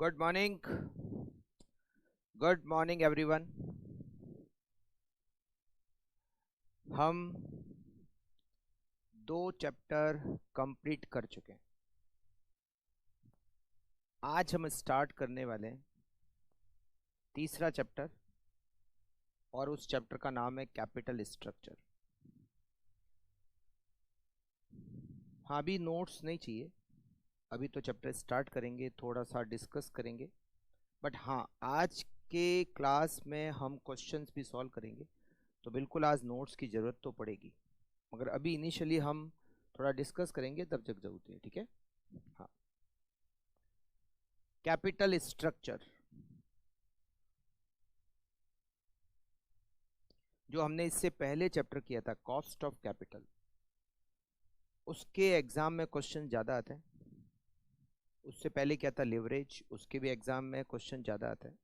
Good morning. Good morning everyone. हम 2 chapter complete कर चुके हैं। आज हम स्टार्ट करने वाले हैं तीसरा चैप्टर, और उस चैप्टर का नाम है कैपिटल स्ट्रक्चर। हाँ, अभी नोट्स नहीं चाहिए, अभी तो चैप्टर स्टार्ट करेंगे, थोड़ा सा डिस्कस करेंगे। बट हाँ, आज के क्लास में हम क्वेश्चंस भी सॉल्व करेंगे, तो बिल्कुल आज नोट्स की ज़रूरत तो पड़ेगी, मगर अभी इनिशियली हम थोड़ा डिस्कस करेंगे तब जग जरूरत है। ठीक है। हाँ, कैपिटल स्ट्रक्चर जो हमने इससे पहले चैप्टर किया था, कॉस्ट ऑफ कैपिटल, उसके एग्जाम में क्वेश्चन ज़्यादा आते हैं। उससे पहले क्या था, लिवरेज, उसके भी एग्जाम में क्वेश्चन ज़्यादा आते हैं।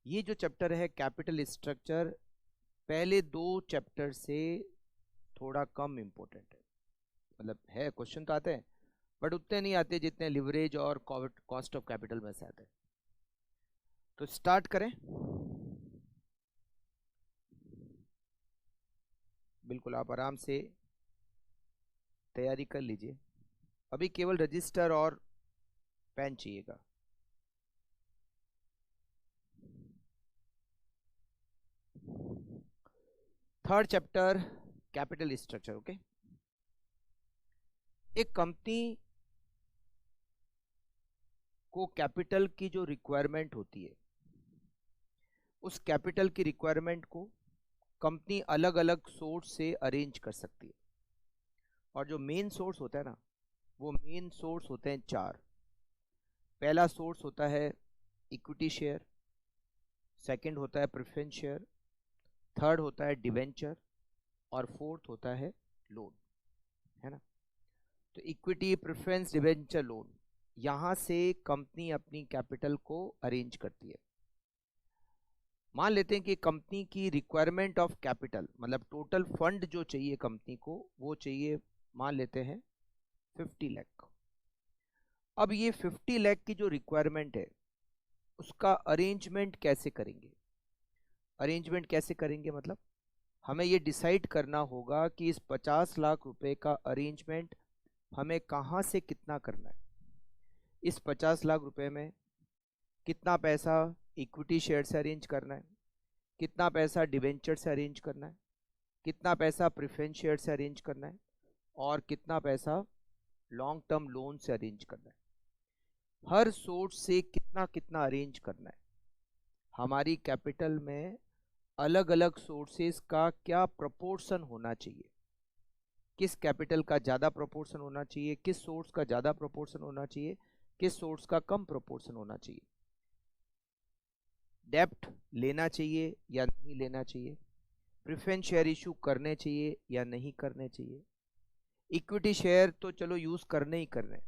ये जो चैप्टर है कैपिटल स्ट्रक्चर, पहले 2 चैप्टर से थोड़ा कम इम्पोर्टेंट है। मतलब है, क्वेश्चन तो आते हैं बट उतने नहीं आते जितने लिवरेज और कॉस्ट ऑफ कैपिटल में से आते हैं। तो स्टार्ट करें। बिल्कुल आप आराम से तैयारी कर लीजिए। अभी केवल रजिस्टर और पेन चाहिएगा। Third chapter capital structure. Okay, एक कंपनी को कैपिटल की जो रिक्वायरमेंट होती है, उस कैपिटल की रिक्वायरमेंट को कंपनी अलग अलग सोर्स से अरेंज कर सकती है। और जो मेन सोर्स होता है ना, वो मेन सोर्स होते हैं 4। पहला सोर्स होता है इक्विटी शेयर, सेकंड होता है प्रेफरेंस शेयर, थर्ड होता है डिवेंचर, और फोर्थ होता है लोन। है ना। तो इक्विटी, प्रेफरेंस, डिवेंचर, लोन, यहां से कंपनी अपनी कैपिटल को अरेंज करती है। मान लेते हैं कि कंपनी की रिक्वायरमेंट ऑफ कैपिटल, मतलब टोटल फंड जो चाहिए कंपनी को, वो चाहिए, मान लेते हैं 50 लाख। अब ये 50 लाख की जो रिक्वायरमेंट है, उसका अरेंजमेंट कैसे करेंगे? अरेंजमेंट कैसे करेंगे मतलब हमें ये डिसाइड करना होगा कि इस 50 लाख रुपए का अरेंजमेंट हमें कहाँ से कितना करना है। इस 50 लाख रुपए में कितना पैसा इक्विटी शेयर से अरेंज करना है, कितना पैसा डिवेंचर से अरेंज करना है, कितना पैसा प्रेफरेंस शेयर से अरेंज करना है, और कितना पैसा लॉन्ग टर्म लोन से अरेंज करना है। हर सोर्स से कितना कितना अरेंज करना है। हमारी कैपिटल में अलग अलग सोर्सेस का क्या प्रोपोर्शन होना चाहिए, किस कैपिटल का ज़्यादा प्रोपोर्शन होना चाहिए, किस सोर्स का ज़्यादा प्रोपोर्शन होना चाहिए, किस सोर्स का कम प्रोपोर्शन होना चाहिए। डेप्ट लेना चाहिए या नहीं लेना चाहिए, प्रेफरेंस शेयर इशू करने चाहिए या नहीं करने चाहिए। इक्विटी शेयर तो चलो यूज़ करने ही करने,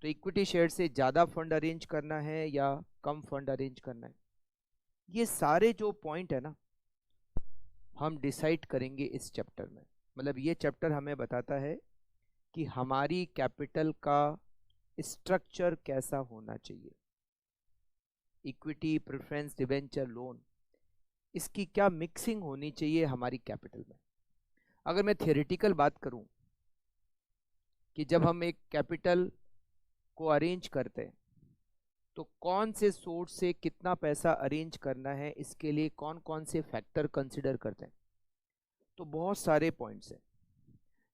तो इक्विटी शेयर से ज़्यादा फंड अरेंज करना है या कम फंड अरेंज करना है। ये सारे जो पॉइंट है ना, हम डिसाइड करेंगे इस चैप्टर में। मतलब ये चैप्टर हमें बताता है कि हमारी कैपिटल का स्ट्रक्चर कैसा होना चाहिए। इक्विटी, प्रेफरेंस, डिवेंचर, लोन, इसकी क्या मिक्सिंग होनी चाहिए हमारी कैपिटल में। अगर मैं थियोरेटिकल बात करूं कि जब हम एक कैपिटल को अरेंज करते हैं तो कौन से सोर्स से कितना पैसा अरेंज करना है, इसके लिए कौन कौन से फैक्टर कंसिडर करते हैं, तो बहुत सारे पॉइंट्स हैं,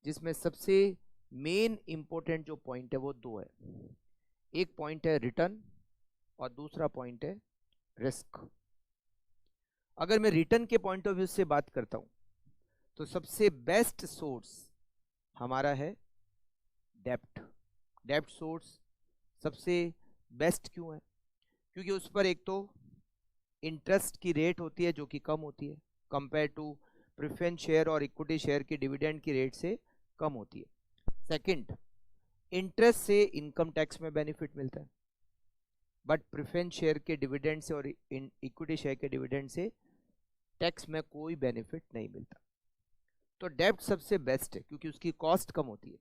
जिसमें सबसे मेन इंपॉर्टेंट जो पॉइंट है वो 2 है। एक पॉइंट है रिटर्न और दूसरा पॉइंट है रिस्क। अगर मैं रिटर्न के पॉइंट ऑफ व्यू से बात करता हूं तो सबसे बेस्ट सोर्स हमारा है डेप्ट। डेप्ट सोर्स सबसे बेस्ट क्यों है? क्योंकि उस पर एक तो इंटरेस्ट की रेट होती है जो कि कम होती है कंपेयर टू प्रेफरेंस शेयर और इक्विटी शेयर की डिविडेंड की रेट से कम होती है। सेकंड, इंटरेस्ट से इनकम टैक्स में बेनिफिट मिलता है, बट प्रेफरेंस शेयर के डिविडेंड से और इक्विटी शेयर के डिविडेंड से टैक्स में कोई बेनिफिट नहीं मिलता। तो डेब्ट सबसे बेस्ट है क्योंकि उसकी कॉस्ट कम होती है।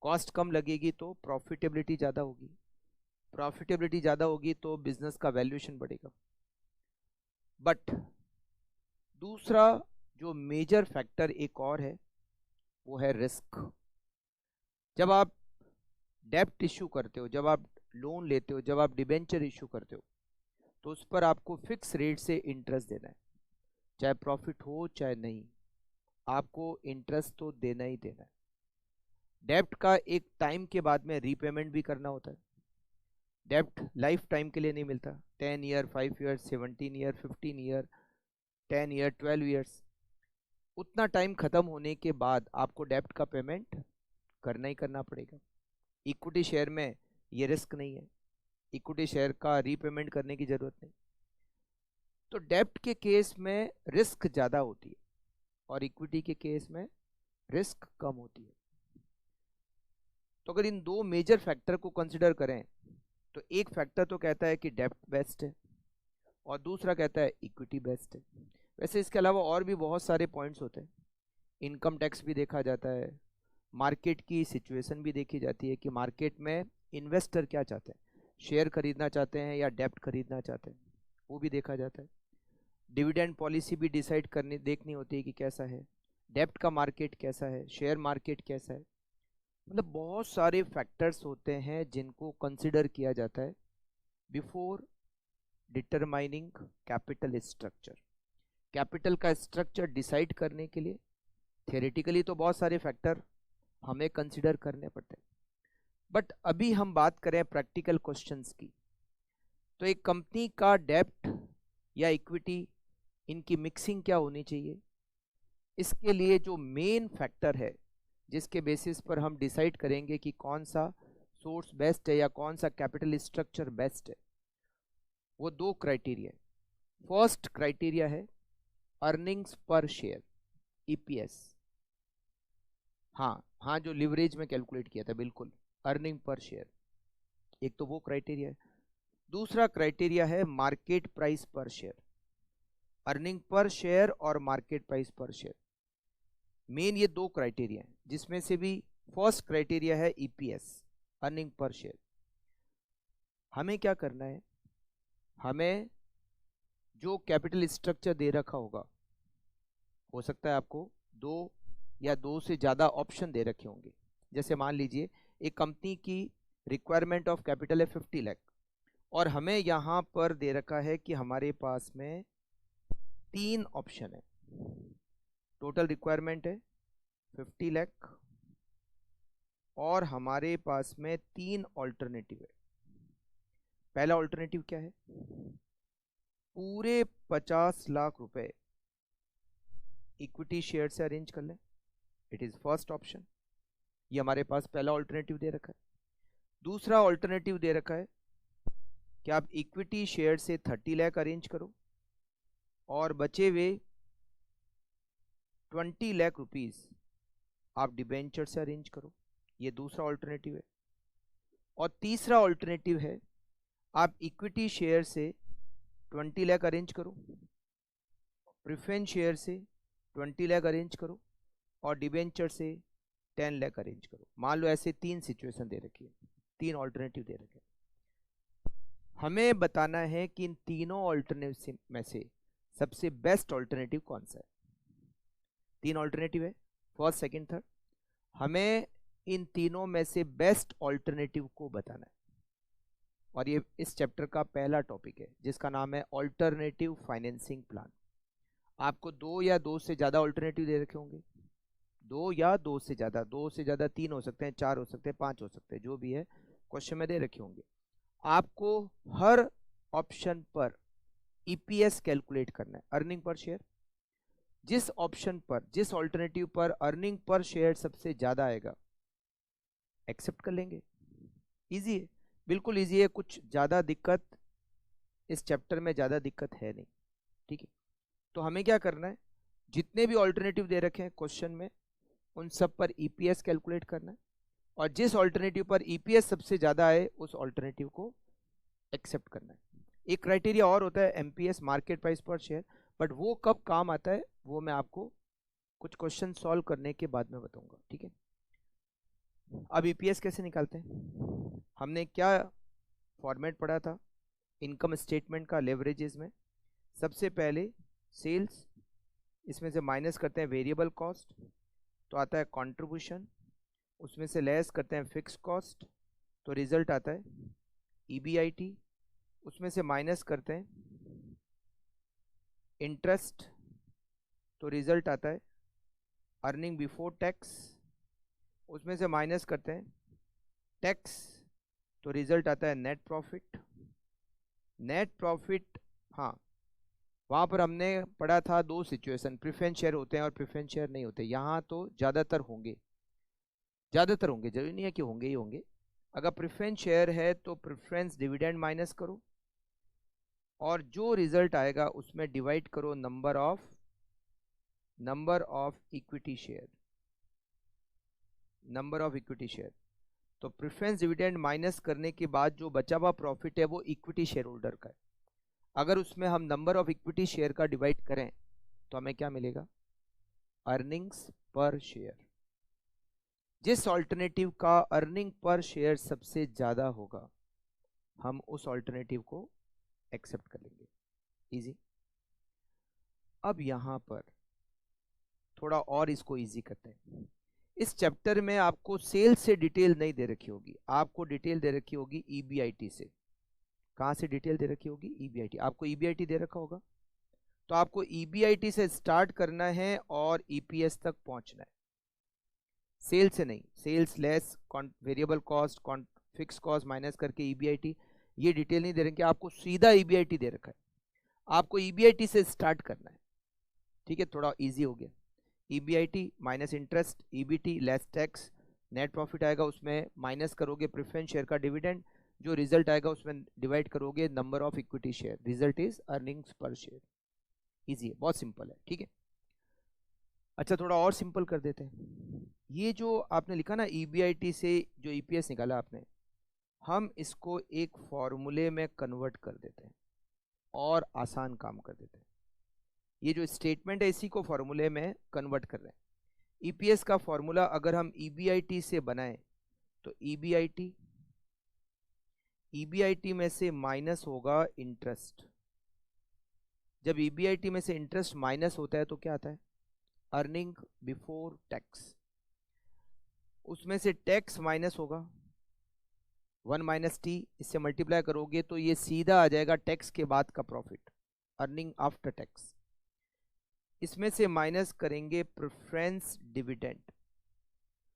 कॉस्ट कम लगेगी तो प्रॉफिटेबिलिटी ज़्यादा होगी, प्रॉफिटेबिलिटी ज़्यादा होगी तो बिजनेस का वैल्यूएशन बढ़ेगा। बट दूसरा जो मेजर फैक्टर एक और है वो है रिस्क। जब आप डेब्ट इशू करते हो, जब आप लोन लेते हो, जब आप डिबेंचर इशू करते हो, तो उस पर आपको फिक्स रेट से इंटरेस्ट देना है, चाहे प्रॉफिट हो चाहे नहीं, आपको इंटरेस्ट तो देना ही देना है। डेब्ट का एक टाइम के बाद में रीपेमेंट भी करना होता है। डेब्ट लाइफ टाइम के लिए नहीं मिलता, 10 year, 5 year, 17 year, 15 year, 10 year, 12 years, उतना टाइम खत्म होने के बाद आपको डेब्ट का पेमेंट करना ही करना पड़ेगा। इक्विटी शेयर में ये रिस्क नहीं है, इक्विटी शेयर का रीपेमेंट करने की जरूरत नहीं। तो डेब्ट के केस में रिस्क ज़्यादा होती है और इक्विटी के केस में रिस्क कम होती है। तो अगर इन दो मेजर फैक्टर को कंसिडर करें तो एक फैक्टर तो कहता है कि डेब्ट बेस्ट है और दूसरा कहता है इक्विटी बेस्ट है। वैसे इसके अलावा और भी बहुत सारे पॉइंट्स होते हैं, इनकम टैक्स भी देखा जाता है, मार्केट की सिचुएशन भी देखी जाती है कि मार्केट में इन्वेस्टर क्या चाहते हैं, शेयर खरीदना चाहते हैं या डेब्ट खरीदना चाहते हैं, वो भी देखा जाता है। डिविडेंड पॉलिसी भी डिसाइड करनी देखनी होती है कि कैसा है, डेब्ट का मार्केट कैसा है, शेयर मार्केट कैसा है। मतलब बहुत सारे फैक्टर्स होते हैं जिनको कंसिडर किया जाता है before determining capital structure. Capital का स्ट्रक्चर डिसाइड करने के लिए थियोरेटिकली तो बहुत सारे फैक्टर हमें कंसिडर करने पड़ते हैं, बट अभी हम बात करें प्रैक्टिकल क्वेश्चंस की। तो एक कंपनी का डेब्ट या इक्विटी, इनकी मिक्सिंग क्या होनी चाहिए, इसके लिए जो मेन फैक्टर है जिसके बेसिस पर हम डिसाइड करेंगे कि कौन सा सोर्स बेस्ट है या कौन सा कैपिटल स्ट्रक्चर बेस्ट है, वो दो क्राइटेरिया है। फर्स्ट क्राइटेरिया है अर्निंग्स पर शेयर, ईपीएस। हाँ, जो लिवरेज में कैलकुलेट किया था, बिल्कुल अर्निंग पर शेयर, एक तो वो क्राइटेरिया है। दूसरा क्राइटेरिया है market price per share, earning per share और market price per share. Main ये दो क्राइटेरिया हैं, जिसमें से भी फर्स्ट क्राइटेरिया है ईपीएस, अर्निंग पर शेयर। हमें क्या करना है, हमें जो कैपिटल स्ट्रक्चर दे रखा होगा, हो सकता है आपको दो या दो से ज़्यादा ऑप्शन दे रखे होंगे। जैसे मान लीजिए एक कंपनी की रिक्वायरमेंट ऑफ कैपिटल है 50 लाख और हमें यहाँ पर दे रखा है कि हमारे पास में 3 ऑप्शन है। टोटल रिक्वायरमेंट है 50 लाख और हमारे पास में 3 ऑल्टरनेटिव है। पहला ऑल्टरनेटिव क्या है, पूरे 50 लाख रुपए इक्विटी शेयर से अरेंज कर लें, इट इज फर्स्ट ऑप्शन। ये हमारे पास पहला ऑल्टरनेटिव दे रखा है। दूसरा ऑल्टरनेटिव दे रखा है कि आप इक्विटी शेयर से 30 लाख अरेंज करो और बचे हुए 20 लाख रुपीस आप डिबेंचर से अरेंज करो, ये दूसरा ऑल्टरनेटिव है। और तीसरा ऑल्टरनेटिव है आप इक्विटी शेयर से 20 लाख अरेंज करो, प्रेफरेंस शेयर से 20 लाख अरेंज करो और डिबेंचर से 10 लाख अरेंज करो। मान लो ऐसे 3 सिचुएशन दे रखी है, 3 ऑल्टरनेटिव दे रखे हैं। हमें बताना है कि इन तीनों ऑल्टरनेटिव में से सबसे बेस्ट ऑल्टरनेटिव कौन सा है। 3 ऑल्टरनेटिव है, फर्स्ट, सेकंड, थर्ड। हमें इन तीनों में से बेस्ट ऑल्टरनेटिव को बताना है और ये इस चैप्टर का पहला टॉपिक है जिसका नाम है ऑल्टरनेटिव फाइनेंसिंग प्लान। आपको 2 या 2 से ज़्यादा ऑल्टरनेटिव दे रखे होंगे, 2 या 2 से ज़्यादा, 2 से ज़्यादा 3 हो सकते हैं, 4 हो सकते हैं, 5 हो सकते हैं, जो भी है क्वेश्चन में दे रखे होंगे। आपको हर ऑप्शन पर ईपीएस कैलकुलेट करना है, अर्निंग पर शेयर। जिस ऑप्शन पर, जिस ऑल्टरनेटिव पर अर्निंग पर शेयर सबसे ज़्यादा आएगा एक्सेप्ट कर लेंगे। इजी है, बिल्कुल इजी है, कुछ ज़्यादा दिक्कत इस चैप्टर में ज़्यादा दिक्कत है नहीं, ठीक है। तो हमें क्या करना है, जितने भी ऑल्टरनेटिव दे रखे हैं क्वेश्चन में उन सब पर ईपीएस कैलकुलेट करना है और जिस ऑल्टरनेटिव पर ईपीएस सबसे ज़्यादा आए उस ऑल्टरनेटिव को एक्सेप्ट करना है। एक क्राइटेरिया और होता है MPS, market price per share, but वो कब काम आता है वो मैं आपको कुछ क्वेश्चन सॉल्व करने के बाद में बताऊंगा, ठीक है। अब ईपीएस कैसे निकालते हैं, हमने क्या फॉर्मेट पढ़ा था इनकम स्टेटमेंट का लेवरेजेस में। सबसे पहले सेल्स, इसमें से माइनस करते हैं वेरिएबल कॉस्ट तो आता है कंट्रीब्यूशन, उसमें से लेस करते हैं फिक्स कॉस्ट तो रिजल्ट आता है EBIT, उसमें से माइनस करते हैं इंटरेस्ट तो रिजल्ट आता है अर्निंग बिफोर टैक्स, उसमें से माइनस करते हैं टैक्स तो रिजल्ट आता है नेट प्रॉफिट। नेट प्रॉफिट, हाँ वहाँ पर हमने पढ़ा था दो सिचुएशन, प्रेफरेंस शेयर होते हैं और प्रेफरेंस शेयर नहीं होते। यहाँ तो ज़्यादातर होंगे, जरूरी नहीं है कि होंगे ही होंगे। अगर प्रेफरेंस शेयर है तो प्रेफरेंस डिविडेंड माइनस करो और जो रिजल्ट आएगा उसमें डिवाइड करो number of equity share, number of equity share. तो प्रेफरेंस डिविडेंड माइनस करने के बाद जो बचा हुआ प्रॉफिट है वो इक्विटी शेयर होल्डर का है। अगर उसमें हम नंबर ऑफ इक्विटी शेयर का डिवाइड करें तो हमें क्या मिलेगा, अर्निंग्स पर शेयर। जिस ऑल्टरनेटिव का अर्निंग पर शेयर सबसे ज़्यादा होगा हम उस ऑल्टरनेटिव को एक्सेप्ट कर लेंगे। इजी। अब यहाँ पर थोड़ा और इसको इजी करते हैं। इस चैप्टर में आपको सेल्स से डिटेल नहीं दे रखी होगी, आपको डिटेल दे रखी होगी EBIT से। कहाँ से डिटेल दे रखी होगी, EBIT। आपको EBIT दे रखा होगा तो आपको EBIT से स्टार्ट करना है और EPS तक पहुंचना है, सेल से नहीं। Sales less variable cost fix cost minus करके EBIT, ये डिटेल नहीं दे रहे कि आपको सीधा EBIT दे रखा है, आपको EBIT से स्टार्ट करना है। ठीक है, थोड़ा इजी हो गया। EBIT minus interest, EBT less tax, net profit आएगा उसमें माइनस करोगे प्रेफरेंस शेयर का डिविडेंड, जो रिजल्ट आएगा उसमें डिवाइड करोगे number of equity share, result is earnings पर शेयर। इजी है, बहुत सिंपल है। ठीक है, अच्छा थोड़ा और सिंपल कर देते हैं। ये जो आपने लिखा ना EBIT से जो EPS निकाला आपने, हम इसको एक फॉर्मूले में कन्वर्ट कर देते हैं और आसान काम कर देते हैं। ये जो स्टेटमेंट है इसी को फॉर्मूले में कन्वर्ट कर रहे हैं। EPS का फॉर्मूला अगर हम EBIT से बनाएं तो EBIT में से माइनस होगा इंटरेस्ट। जब EBIT में से इंटरेस्ट माइनस होता है तो क्या आता है, अर्निंग बिफोर टैक्स। उसमें से टैक्स माइनस होगा 1 माइनस T, इससे मल्टीप्लाई करोगे तो ये सीधा आ जाएगा टैक्स के बाद का प्रॉफिट, अर्निंग आफ्टर टैक्स। इसमें से माइनस करेंगे प्रेफरेंस डिविडेंड।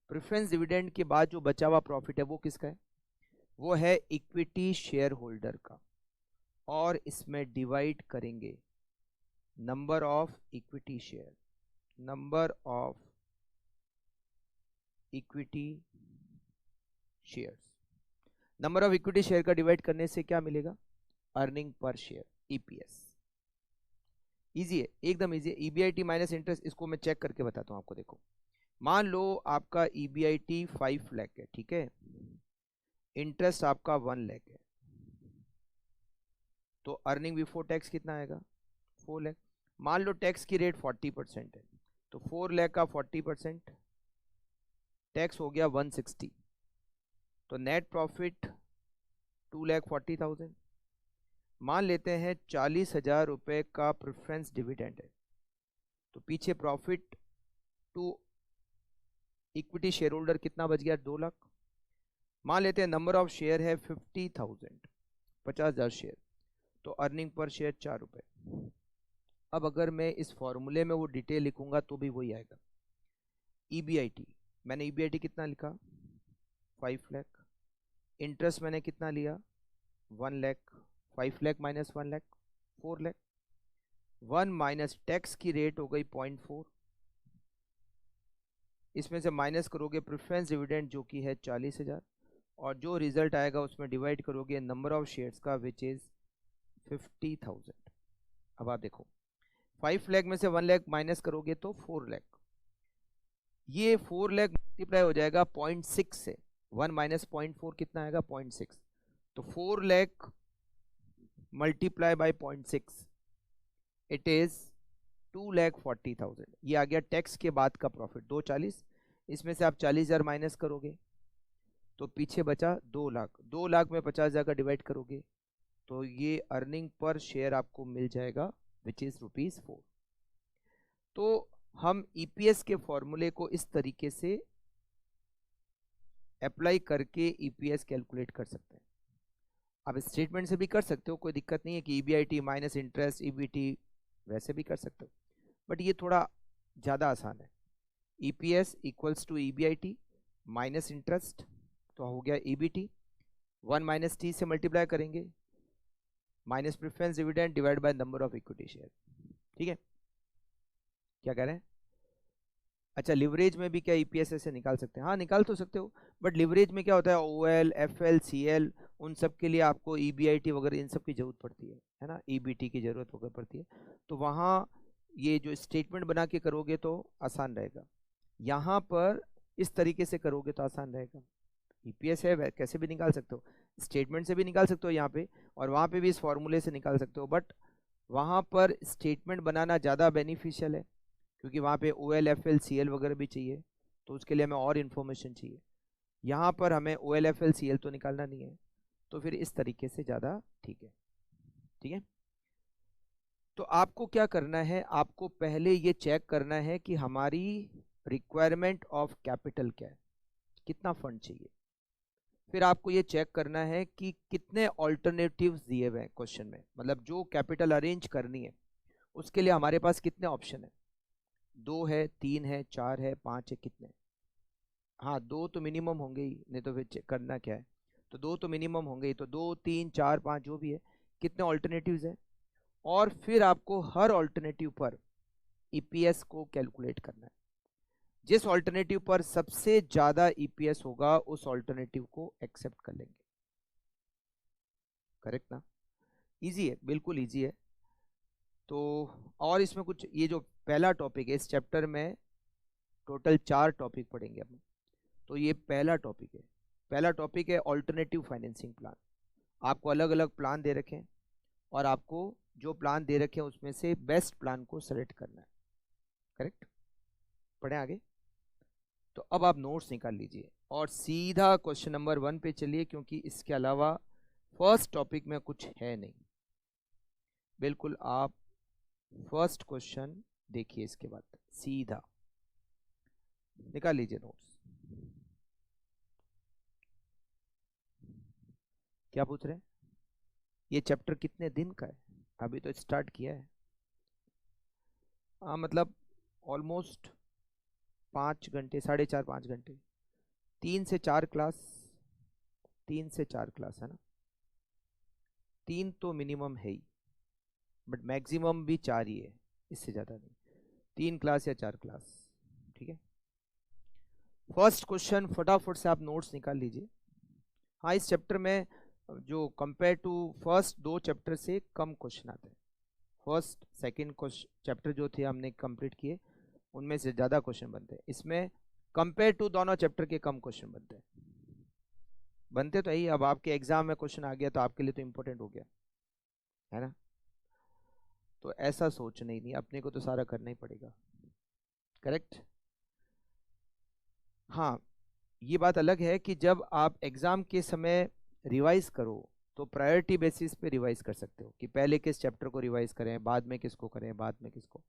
प्रेफरेंस डिविडेंड के बाद जो बचा हुआ प्रॉफिट है वो किसका है, वो है इक्विटी शेयर होल्डर का, और इसमें डिवाइड करेंगे number of equity share, number of equity shares. Number of equity share का डिवाइड करने से क्या मिलेगा, earning per share, EPS। Easy है, एकदम इजी है। EBIT माइनस इंटरेस्ट, इसको मैं चेक करके बताता हूँ आपको। देखो, मान लो आपका EBIT 5 लाख है, ठीक है, इंटरेस्ट आपका 1 लाख है, तो अर्निंग बिफोर टैक्स कितना आएगा, 4 लाख। मान लो टैक्स की रेट 40% है, तो 4 लाख का 40% टैक्स हो गया 160, तो नेट प्रॉफिट 2,40,000। मान लेते हैं 40,000 रुपये का प्रेफरेंस डिविडेंड है, तो पीछे profit to equity shareholder कितना बच गया, 2 लाख। मान लेते हैं नंबर ऑफ शेयर है 50,000, 50,000 शेयर, तो अर्निंग पर शेयर 4 रुपये। अब अगर मैं इस फॉर्मूले में वो डिटेल लिखूंगा तो भी वही आएगा। EBIT, मैंने EBIT कितना लिखा, 5 लाख। इंटरेस्ट मैंने कितना लिया, 1 lakh. 5 lakh minus 1 lakh, 4 lakh. 1 minus tax की रेट हो गई 0.4, इसमें से माइनस करोगे प्रेफरेंस डिविडेंड जो कि है 40,000, और जो रिजल्ट आएगा उसमें डिवाइड करोगे नंबर ऑफ शेयर्स का विच इज 50,000। अब आप देखो 5 लाख में से 1 लाख माइनस करोगे तो 4 लाख, ये 4 लाख मल्टीप्लाई हो जाएगा 0.6 से। 1 माइनस 0.4 कितना आएगा, 0.6, तो 4 lakh multiply by 0.6, it is 2,40,000। ये आ गया टैक्स के बाद का प्रॉफिट, 240, इसमें से आप 40,000 माइनस करोगे तो पीछे बचा 2 लाख। 2 लाख में 50,000 का डिवाइड करोगे तो ये अर्निंग पर शेयर आपको मिल जाएगा विच इज ₹4। तो हम ईपीएस के फॉर्मूले को इस तरीके से अप्लाई करके ईपीएस कैलकुलेट कर सकते हैं। आप स्टेटमेंट से भी कर सकते हो, कोई दिक्कत नहीं है कि ईबीआईटी माइनस इंटरेस्ट ईबीटी वैसे भी कर सकते हो, बट ये थोड़ा ज़्यादा आसान है। EPS equals to EBIT minus interest, तो हो गया ईबीटी, 1 माइनस टी से मल्टीप्लाई करेंगे, minus preference dividend divide by number of equity share. ठीक है, क्या कह रहे हैं? अच्छा, लिवरेज में भी क्या ईपीएस ऐसे निकाल सकते हैं? हाँ, निकाल तो सकते हो, बट लिवरेज में क्या होता है, ओएल, एफएल, सीएल, उन सब के लिए आपको ईबीआईटी वगैरह इन सब की जरूरत पड़ती है ना, ईबीटी की जरूरत वगैरह पड़ती है। तो वहाँ ये जो स्टेटमेंट बना के करोगे तो आसान रहेगा, यहाँ पर इस तरीके से करोगे तो आसान रहेगा। ईपीएस है कैसे भी निकाल सकते हो, स्टेटमेंट से भी निकाल सकते हो यहाँ पे, और वहाँ पे भी इस फॉर्मूले से निकाल सकते हो, बट वहाँ पर स्टेटमेंट बनाना ज़्यादा बेनिफिशियल है, क्योंकि वहाँ पे ओएल, एफएल, सीएल वगैरह भी चाहिए, तो उसके लिए हमें और इन्फॉर्मेशन चाहिए। यहाँ पर हमें ओएल, एफएल, सीएल तो निकालना नहीं है, तो फिर इस तरीके से ज़्यादा ठीक है। ठीक है, तो आपको क्या करना है, आपको पहले ये चेक करना है कि हमारी रिक्वायरमेंट ऑफ कैपिटल क्या है, कितना फंड चाहिए। फिर आपको ये चेक करना है कि कितने ऑल्टरनेटिव्स दिए हुए हैं क्वेश्चन में, मतलब जो कैपिटल अरेंज करनी है उसके लिए हमारे पास कितने ऑप्शन है, 2 है, 3 है, 4 है, 5 है, कितने? हाँ, 2 तो मिनिमम होंगे ही, नहीं तो फिर चेक करना क्या है, तो 2 तो मिनिमम होंगे ही, तो 2, 3, 4, 5 जो भी है, कितने ऑल्टरनेटिव्स हैं, और फिर आपको हर ऑल्टरनेटिव पर ईपीएस को कैलकुलेट करना है। जिस ऑल्टरनेटिव पर सबसे ज्यादा ईपीएस होगा उस ऑल्टरनेटिव को एक्सेप्ट कर लेंगे। करेक्ट ना? इजी है, बिल्कुल इजी है। तो और इसमें कुछ, ये जो पहला टॉपिक है इस चैप्टर में, टोटल 4 टॉपिक पढ़ेंगे हम। तो ये पहला टॉपिक है, पहला टॉपिक है ऑल्टरनेटिव फाइनेंसिंग प्लान। आपको अलग अलग प्लान दे रखे हैं, और आपको जो प्लान दे रखे हैं उसमें से बेस्ट प्लान को सेलेक्ट करना है। करेक्ट, पढ़ें आगे। तो अब आप नोट्स निकाल लीजिए और सीधा क्वेश्चन नंबर 1 पे चलिए, क्योंकि इसके अलावा फर्स्ट टॉपिक में कुछ है नहीं। बिल्कुल आप फर्स्ट क्वेश्चन देखिए, इसके बाद सीधा निकाल लीजिए नोट्स। क्या पूछ रहे हैं? ये चैप्टर कितने दिन का है? अभी तो स्टार्ट किया है। हाँ, मतलब ऑलमोस्ट 5 घंटे, 4.5 5 घंटे, 3 से 4 क्लास, 3 से 4 क्लास है ना, 3 तो मिनिमम है ही, बट मैक्सिमम भी 4 ही है, इससे ज़्यादा नहीं, 3 क्लास या 4 क्लास। ठीक है, फर्स्ट क्वेश्चन फटाफट से आप नोट्स निकाल लीजिए। हाँ, इस चैप्टर में जो कंपेयर टू फर्स्ट 2 चैप्टर से कम क्वेश्चन आते हैं। फर्स्ट सेकंड चैप्टर जो थे हमने कंप्लीट किए, उनमें से ज़्यादा क्वेश्चन बनते हैं। इसमें कंपेयर टू दोनों चैप्टर के कम क्वेश्चन बनते हैं, बनते तो यही। अब आपके एग्जाम में क्वेश्चन आ गया तो आपके लिए तो इम्पोर्टेंट हो गया है ना, तो ऐसा सोचना ही नहीं, अपने को तो सारा करना ही पड़ेगा। करेक्ट। हाँ, ये बात अलग है कि जब आप एग्जाम के समय रिवाइज करो तो प्रायोरिटी बेसिस पे रिवाइज कर सकते हो, कि पहले किस चैप्टर को रिवाइज करें, बाद में किसको करें, बाद में किसको।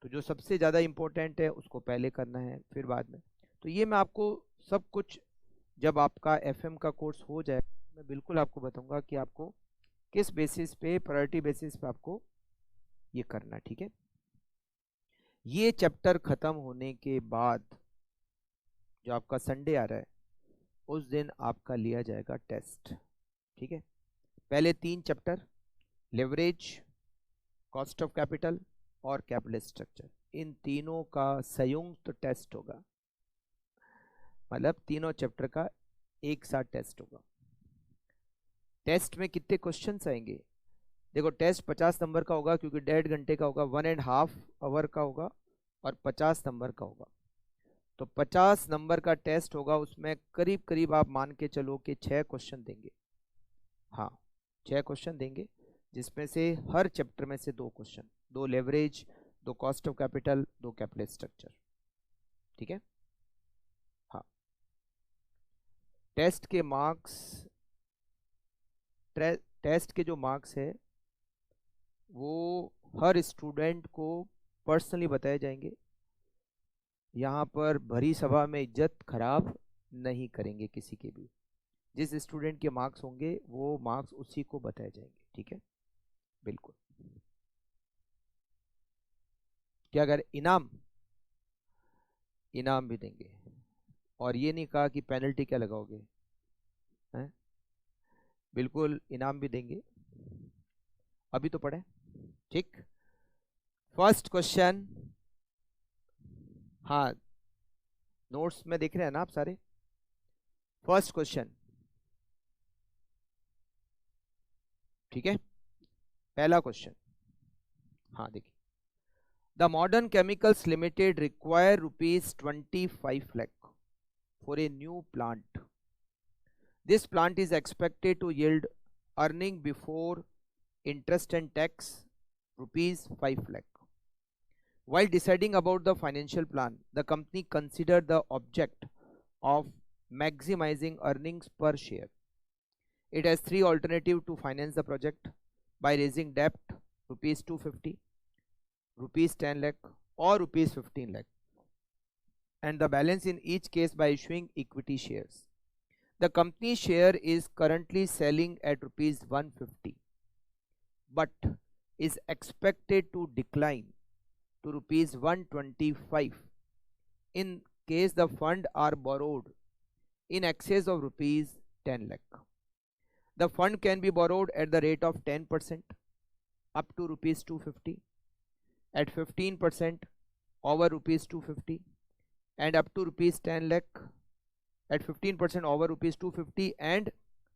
तो जो सबसे ज़्यादा इम्पोर्टेंट है उसको पहले करना है, फिर बाद में। तो ये मैं आपको सब कुछ, जब आपका एफएम का कोर्स हो जाए, मैं बिल्कुल आपको बताऊंगा कि आपको किस बेसिस पे, प्रायोरिटी बेसिस पे आपको ये करना। ठीक है, ये चैप्टर खत्म होने के बाद जो आपका संडे आ रहा है उस दिन आपका लिया जाएगा टेस्ट। ठीक है, पहले 3 chapter, leverage, cost of capital और कैपिटल स्ट्रक्चर, इन तीनों का संयुक्त टेस्ट होगा, मतलब तीनों चैप्टर का एक साथ टेस्ट होगा। टेस्ट में कितने क्वेश्चंस आएंगे? देखो, टेस्ट 50 नंबर का होगा, क्योंकि 1.5 घंटे का होगा, 1.5 आवर का होगा, और 50 नंबर का होगा। तो 50 नंबर का टेस्ट होगा, उसमें करीब करीब आप मान के चलो कि 6 क्वेश्चन देंगे। हाँ, 6 क्वेश्चन देंगे, जिसमें से हर चैप्टर में से 2 question, 2 leverage, 2 cost of capital, 2 capital structure. ठीक है, हाँ। टेस्ट के मार्क्स, टेस्ट के जो मार्क्स है वो हर स्टूडेंट को पर्सनली बताए जाएंगे। यहाँ पर भरी सभा में इज्जत खराब नहीं करेंगे किसी की भी। जिस स्टूडेंट के मार्क्स होंगे वो मार्क्स उसी को बताए जाएंगे, ठीक है? बिल्कुल। क्या अगर इनाम, इनाम भी देंगे, और ये नहीं कहा कि पेनल्टी क्या लगाओगे, हैं? बिल्कुल इनाम भी देंगे, अभी तो पढ़े, ठीक। फर्स्ट क्वेश्चन, हाँ नोट्स में देख रहे हैं ना आप सारे? फर्स्ट क्वेश्चन, ठीक है, पहला क्वेश्चन, हाँ देखिए, the modern chemicals limited require ₹25 lakh for a new plant. This plant is expected to yield earning before interest and tax ₹5 lakh. While deciding about the financial plan, the company considered the object of maximizing earnings per share. It has three alternatives to finance the project: by raising debt ₹250, ₹10 lakh, or ₹15 lakh, and the balance in each case by issuing equity shares. The company share is currently selling at ₹150, but is expected to decline to ₹125 in case the fund are borrowed in excess of ₹10 lakh. The fund can be borrowed at the rate of 10% up to ₹250, at 15% over ₹250, and up to ₹10 lakh, at 15% over ₹250 and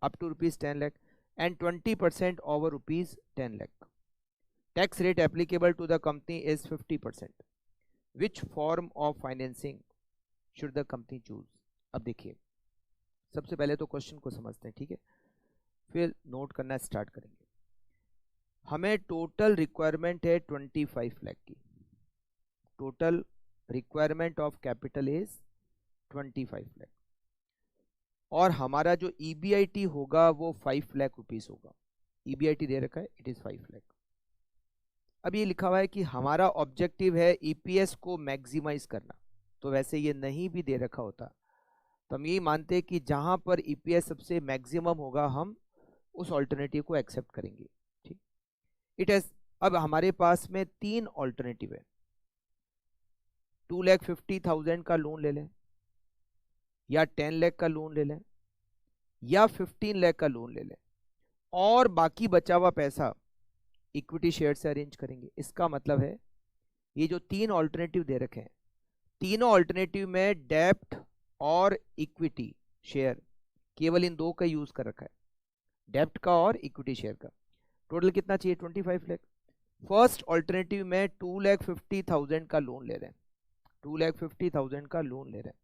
up to ₹10 lakh, and 20% over ₹10 lakh. Tax rate applicable to the company is 50%. Which form of financing should the company choose? अब देखिए, सबसे पहले तो question को समझते हैं, ठीक है, फिर नोट करना स्टार्ट करेंगे। हमें टोटल रिक्वायरमेंट है 25 लाख की। Total requirement of capital is 25 lakh, और हमारा जो EBIT होगा वो 5 लाख रुपीस होगा। EBIT दे रखा है, इट इज 5 लाख। अब ये लिखा हुआ है कि हमारा ऑब्जेक्टिव है EPS को मैक्सिमाइज करना, तो वैसे ये नहीं भी दे रखा होता तो हम यही मानते हैं कि जहां पर EPS सबसे मैक्सिमम होगा हम उस ऑल्टरनेटिव को एक्सेप्ट करेंगे, ठीक। इट हैज, अब हमारे पास में 3 ऑल्टरनेटिव है। 2,50,000 का लोन ले लें, या 10 लाख का लोन ले लें, या 15 लाख का लोन ले लें, और बाकी बचा हुआ पैसा इक्विटी शेयर से अरेंज करेंगे। इसका मतलब है ये जो 3 ऑल्टरनेटिव दे रखे हैं, तीनों ऑल्टरनेटिव में डेब्ट और इक्विटी शेयर केवल इन 2 का यूज कर रखा है, डेब्ट का और इक्विटी शेयर का। टोटल कितना चाहिए? 25 लाख। फर्स्ट ऑल्टरनेटिव में 2,50,000 का लोन ले रहे हैं, 2,50,000 का लोन ले रहे हैं,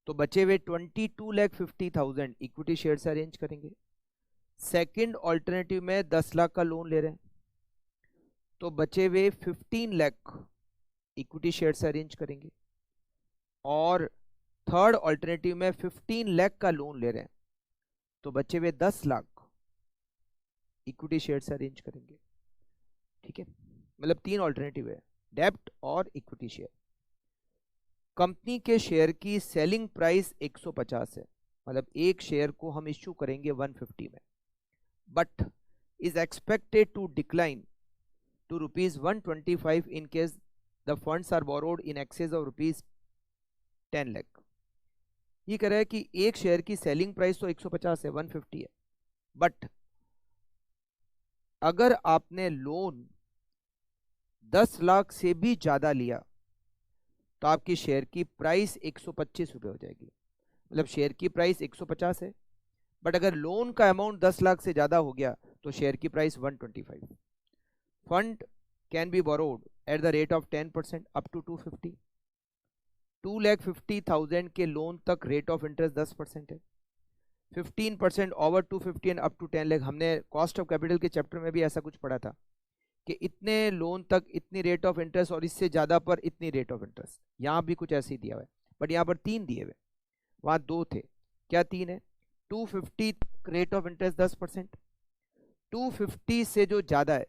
तो बचे हुए 22,50,000 इक्विटी शेयर से अरेंज करेंगे। सेकंड ऑल्टरनेटिव में 10 लाख का लोन ले रहे हैं, तो बचे हुए 15 लाख इक्विटी शेयर से अरेंज करेंगे। और थर्ड ऑल्टरनेटिव में 15 लाख का लोन ले रहे हैं, तो बचे हुए 10 लाख इक्विटी शेयर से अरेंज करेंगे, ठीक है। मतलब 3 ऑल्टरनेटिव है, डेब्ट और इक्विटी शेयर। कंपनी के शेयर की सेलिंग प्राइस 150 है, मतलब एक शेयर को हम इश्यू करेंगे 150 में, but is expected to decline to ₹125 in case the funds are borrowed in excess of ₹10 lakh. ये कह रहा है कि एक शेयर की सेलिंग प्राइस तो 150 है, 150 है, बट अगर आपने लोन 10 लाख से भी ज्यादा लिया तो आपकी शेयर की प्राइस 125 रुपये हो जाएगी। मतलब शेयर की प्राइस 150 है, बट अगर लोन का अमाउंट 10 लाख से ज्यादा हो गया तो शेयर की price 125। Fund can be borrowed at the rate of 10% up to 250। 2,50,000 के लोन तक रेट ऑफ इंटरेस्ट 10% है। 15% over 250 and up to 10 lakh. हमने कॉस्ट ऑफ कैपिटल के चैप्टर में भी ऐसा कुछ पढ़ा था कि इतने लोन तक इतनी रेट ऑफ इंटरेस्ट और इससे ज़्यादा पर इतनी रेट ऑफ इंटरेस्ट। यहाँ भी कुछ ऐसे ही दिया हुआ है, बट यहाँ पर 3 दिए हुए, वहां 2 थे, क्या 3 है? 250 तक रेट ऑफ इंटरेस्ट 10%, 250 से जो ज्यादा है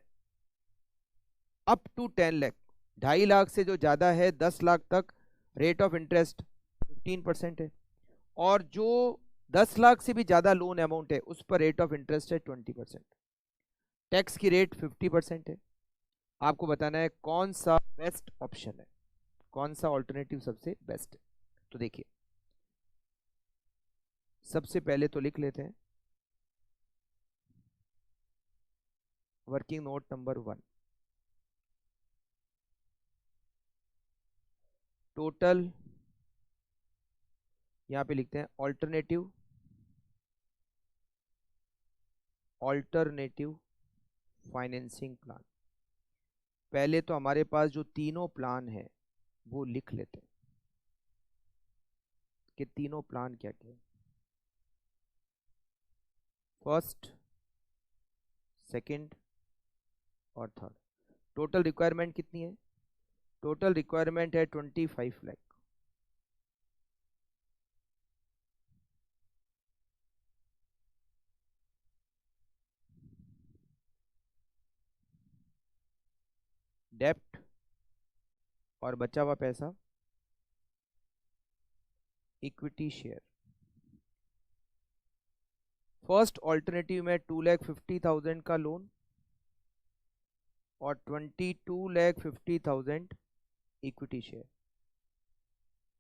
अप टू 10 लाख, 2.5 लाख से जो ज्यादा है 10 लाख तक रेट ऑफ इंटरेस्ट 15% है, और जो 10 लाख से भी ज्यादा लोन अमाउंट है उस पर रेट ऑफ इंटरेस्ट है 20%। टैक्स की रेट 50% है। आपको बताना है कौन सा बेस्ट ऑप्शन है, कौन सा ऑल्टरनेटिव सबसे बेस्ट है। तो देखिए, सबसे पहले तो लिख लेते हैं वर्किंग नोट नंबर 1, टोटल, यहां पे लिखते हैं ऑल्टरनेटिव फाइनेंसिंग प्लान। पहले तो हमारे पास जो तीनों प्लान है वो लिख लेते हैं कि तीनों प्लान क्या क्या है। फर्स्ट, सेकंड और थर्ड। टोटल रिक्वायरमेंट कितनी है? टोटल रिक्वायरमेंट है 25 लाख। डेप्ट और बचा हुआ पैसा इक्विटी शेयर। फर्स्ट ऑल्टरनेटिव में 2,50,000 का लोन और 22,50,000 इक्विटी शेयर,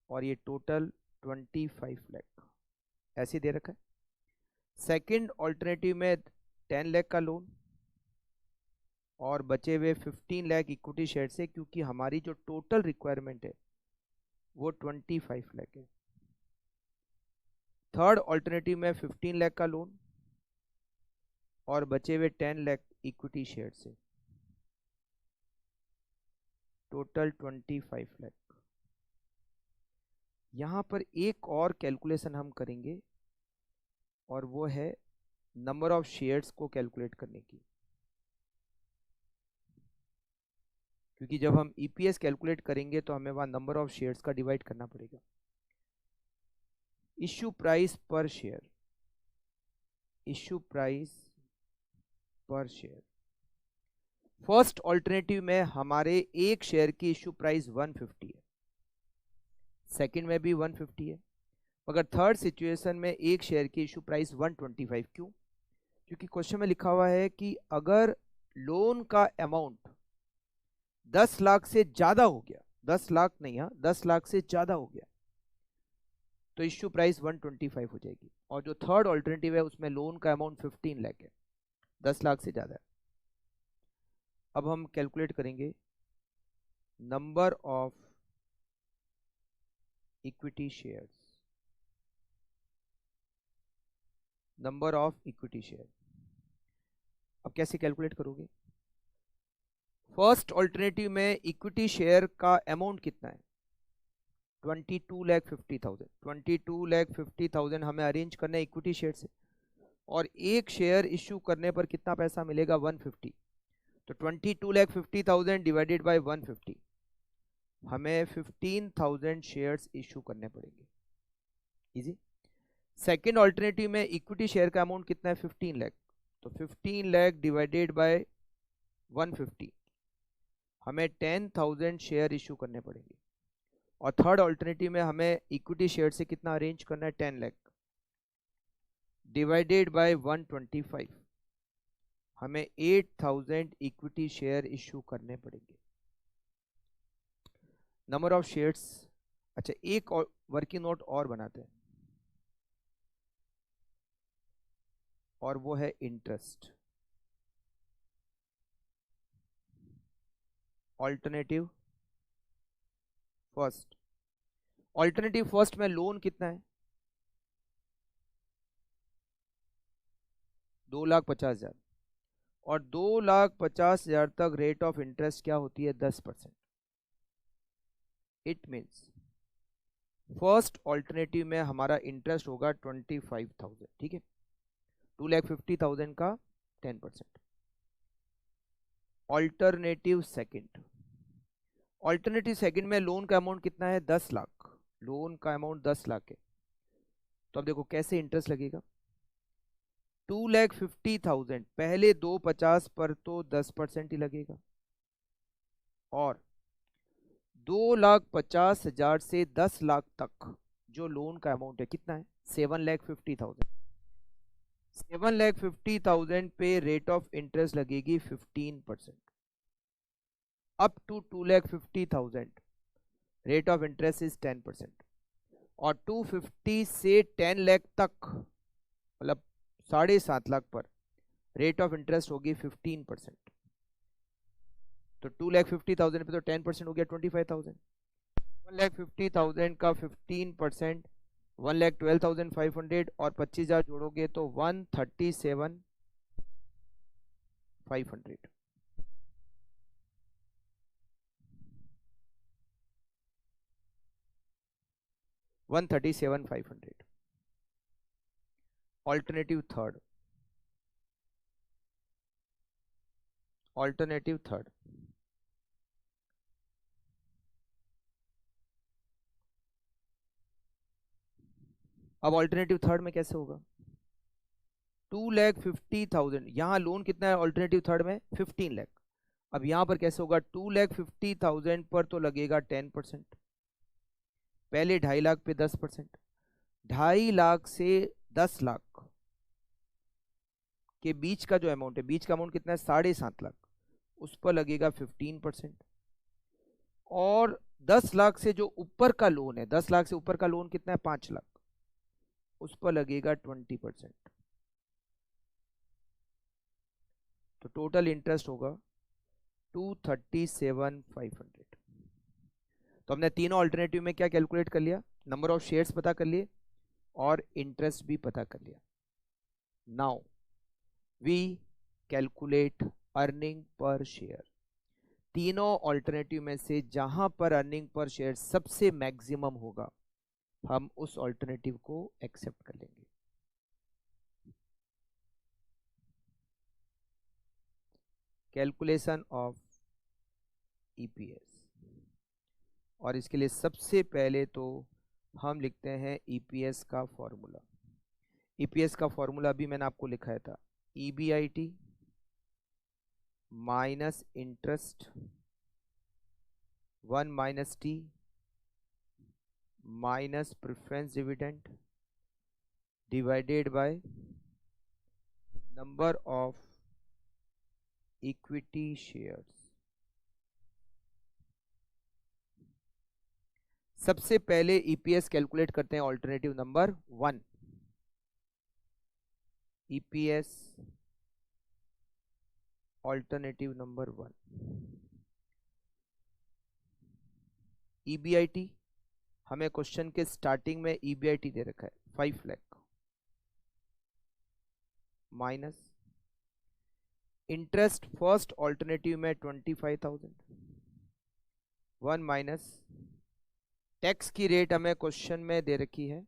और ये टोटल 25 लाख ऐसे दे रखा है। सेकंड ऑल्टरनेटिव में 10 लाख का लोन और बचे हुए 15 लाख इक्विटी शेयर से, क्योंकि हमारी जो टोटल रिक्वायरमेंट है वो 25 लाख है। थर्ड ऑल्टरनेटिव में 15 लाख का लोन और बचे हुए 10 लाख इक्विटी शेयर से, टोटल 25 लाख। यहां पर एक और कैलकुलेशन हम करेंगे और वो है नंबर ऑफ शेयर्स को कैलकुलेट करने की, क्योंकि जब हम ईपीएस कैलकुलेट करेंगे तो हमें वहां नंबर ऑफ शेयर्स का डिवाइड करना पड़ेगा। Issue price per share, issue price per share. First alternative में हमारे एक शेयर की इश्यू प्राइस 150 है, सेकंड में भी 150 है, मगर थर्ड सिचुएशन में एक शेयर की इश्यू प्राइस 125। क्यों? क्योंकि क्वेश्चन में लिखा हुआ है कि अगर लोन का अमाउंट 10 लाख से ज्यादा हो गया, 10 लाख नहीं, हाँ 10 लाख से ज्यादा हो गया, तो इश्यू प्राइस 125 हो जाएगी। और जो थर्ड ऑल्टरनेटिव है उसमें लोन का अमाउंट 15 लाख है, 10 लाख से ज्यादा है। अब हम कैलकुलेट करेंगे number of equity shares, number of equity share. अब कैसे कैलकुलेट करोगे? फर्स्ट ऑल्टरनेटिव में इक्विटी शेयर का अमाउंट कितना है? 22,50,000। 22,50,000 हमें अरेंज करना है इक्विटी शेयर से, और एक शेयर इश्यू करने पर कितना पैसा मिलेगा? 150। तो 22,50,000 डिवाइडेड बाय 150, हमें 15,000 शेयर्स इश्यू करने पड़ेंगे। इजी। सेकेंड ऑल्टरनेटिव में इक्विटी शेयर का अमाउंट कितना है? 15 लाख। तो 15 लाख डिवाइडेड बाय 150, हमें 10,000 शेयर इश्यू करने पड़ेंगे। और थर्ड ऑल्टरनेटिव में हमें इक्विटी शेयर से कितना अरेंज करना है? 10 लाख डिवाइडेड बाय 125, हमें 8,000 इक्विटी शेयर इश्यू करने पड़ेंगे। Number of shares. अच्छा, एक और वर्किंग नोट और बनाते हैं, और वो है interest. Alternative first, alternative first में लोन कितना है? 2,50,000, और 2,50,000 तक रेट ऑफ इंटरेस्ट क्या होती है? 10%। इट मीन्स फर्स्ट ऑल्टरनेटिव में हमारा इंटरेस्ट होगा 25,000, ठीक है, 2,50,000 का 10%। ऑल्टरनेटिव सेकंड, ऑल्टरनेटिव सेकंड में लोन का अमाउंट कितना है? 10 लाख। लोन का अमाउंट 10 लाख है, तो अब देखो कैसे इंटरेस्ट लगेगा। 2,50,000 पहले 250 पर तो 10% ही लगेगा, और 2,50,000 से 10 लाख तक जो लोन का अमाउंट है कितना है, 7,50,000। 7,50,000 पे रेट ऑफ इंटरेस्ट लगेगी 15%। Up to 2,50,000 rate of interest is 10%। और 250 से 10 लाख तक, मतलब 7.5 लाख पर रेट ऑफ इंटरेस्ट होगी 15%। तो 2,50,000 पे तो 10% हो गया 25,000। 1,50,000 का 15% 1,12,500, और 25,000 जोड़ोगे तो 137,500। 137,500 ऑल्टरनेटिव थर्ड। ऑल्टरनेटिव थर्ड, अब ऑल्टरनेटिव थर्ड में कैसे होगा, 2,50,000, यहाँ लोन कितना है ऑल्टरनेटिव थर्ड में 15 लाख। अब यहाँ पर कैसे होगा, 2,50,000 पर तो लगेगा 10%, पहले 2.5 लाख पे 10%, 2.5 लाख से 10 लाख के बीच का जो अमाउंट है, बीच का अमाउंट कितना है 7.5 लाख, उस पर लगेगा 15%। और 10 लाख से जो ऊपर का लोन है, 10 लाख से ऊपर का लोन कितना है 5 लाख, उस पर लगेगा 20%। तो टोटल इंटरेस्ट होगा 237,500। तो हमने तीनों अल्टरनेटिव में क्या कैलकुलेट कर लिया, नंबर ऑफ शेयर्स पता कर लिए और इंटरेस्ट भी पता कर लिया। Now we calculate earning per share. तीनों अल्टरनेटिव में से जहां पर अर्निंग पर शेयर सबसे मैक्सिमम होगा, हम उस अल्टरनेटिव को एक्सेप्ट कर लेंगे। कैलकुलेशन ऑफ ईपीएस, और इसके लिए सबसे पहले तो हम लिखते हैं ईपीएस का फॉर्मूला। ईपीएस का फॉर्मूला भी मैंने आपको लिखाया था, EBIT minus interest 1 minus T minus preference dividend divided by number of equity shares. सबसे पहले ईपीएस कैलकुलेट करते हैं alternative number 1। EPS alternative number 1, EBIT हमें क्वेश्चन के स्टार्टिंग में ईबीआईटी दे रखा है 5 lakh, minus interest first alternative में 25,000, 1 माइनस टैक्स की रेट हमें क्वेश्चन में दे रखी है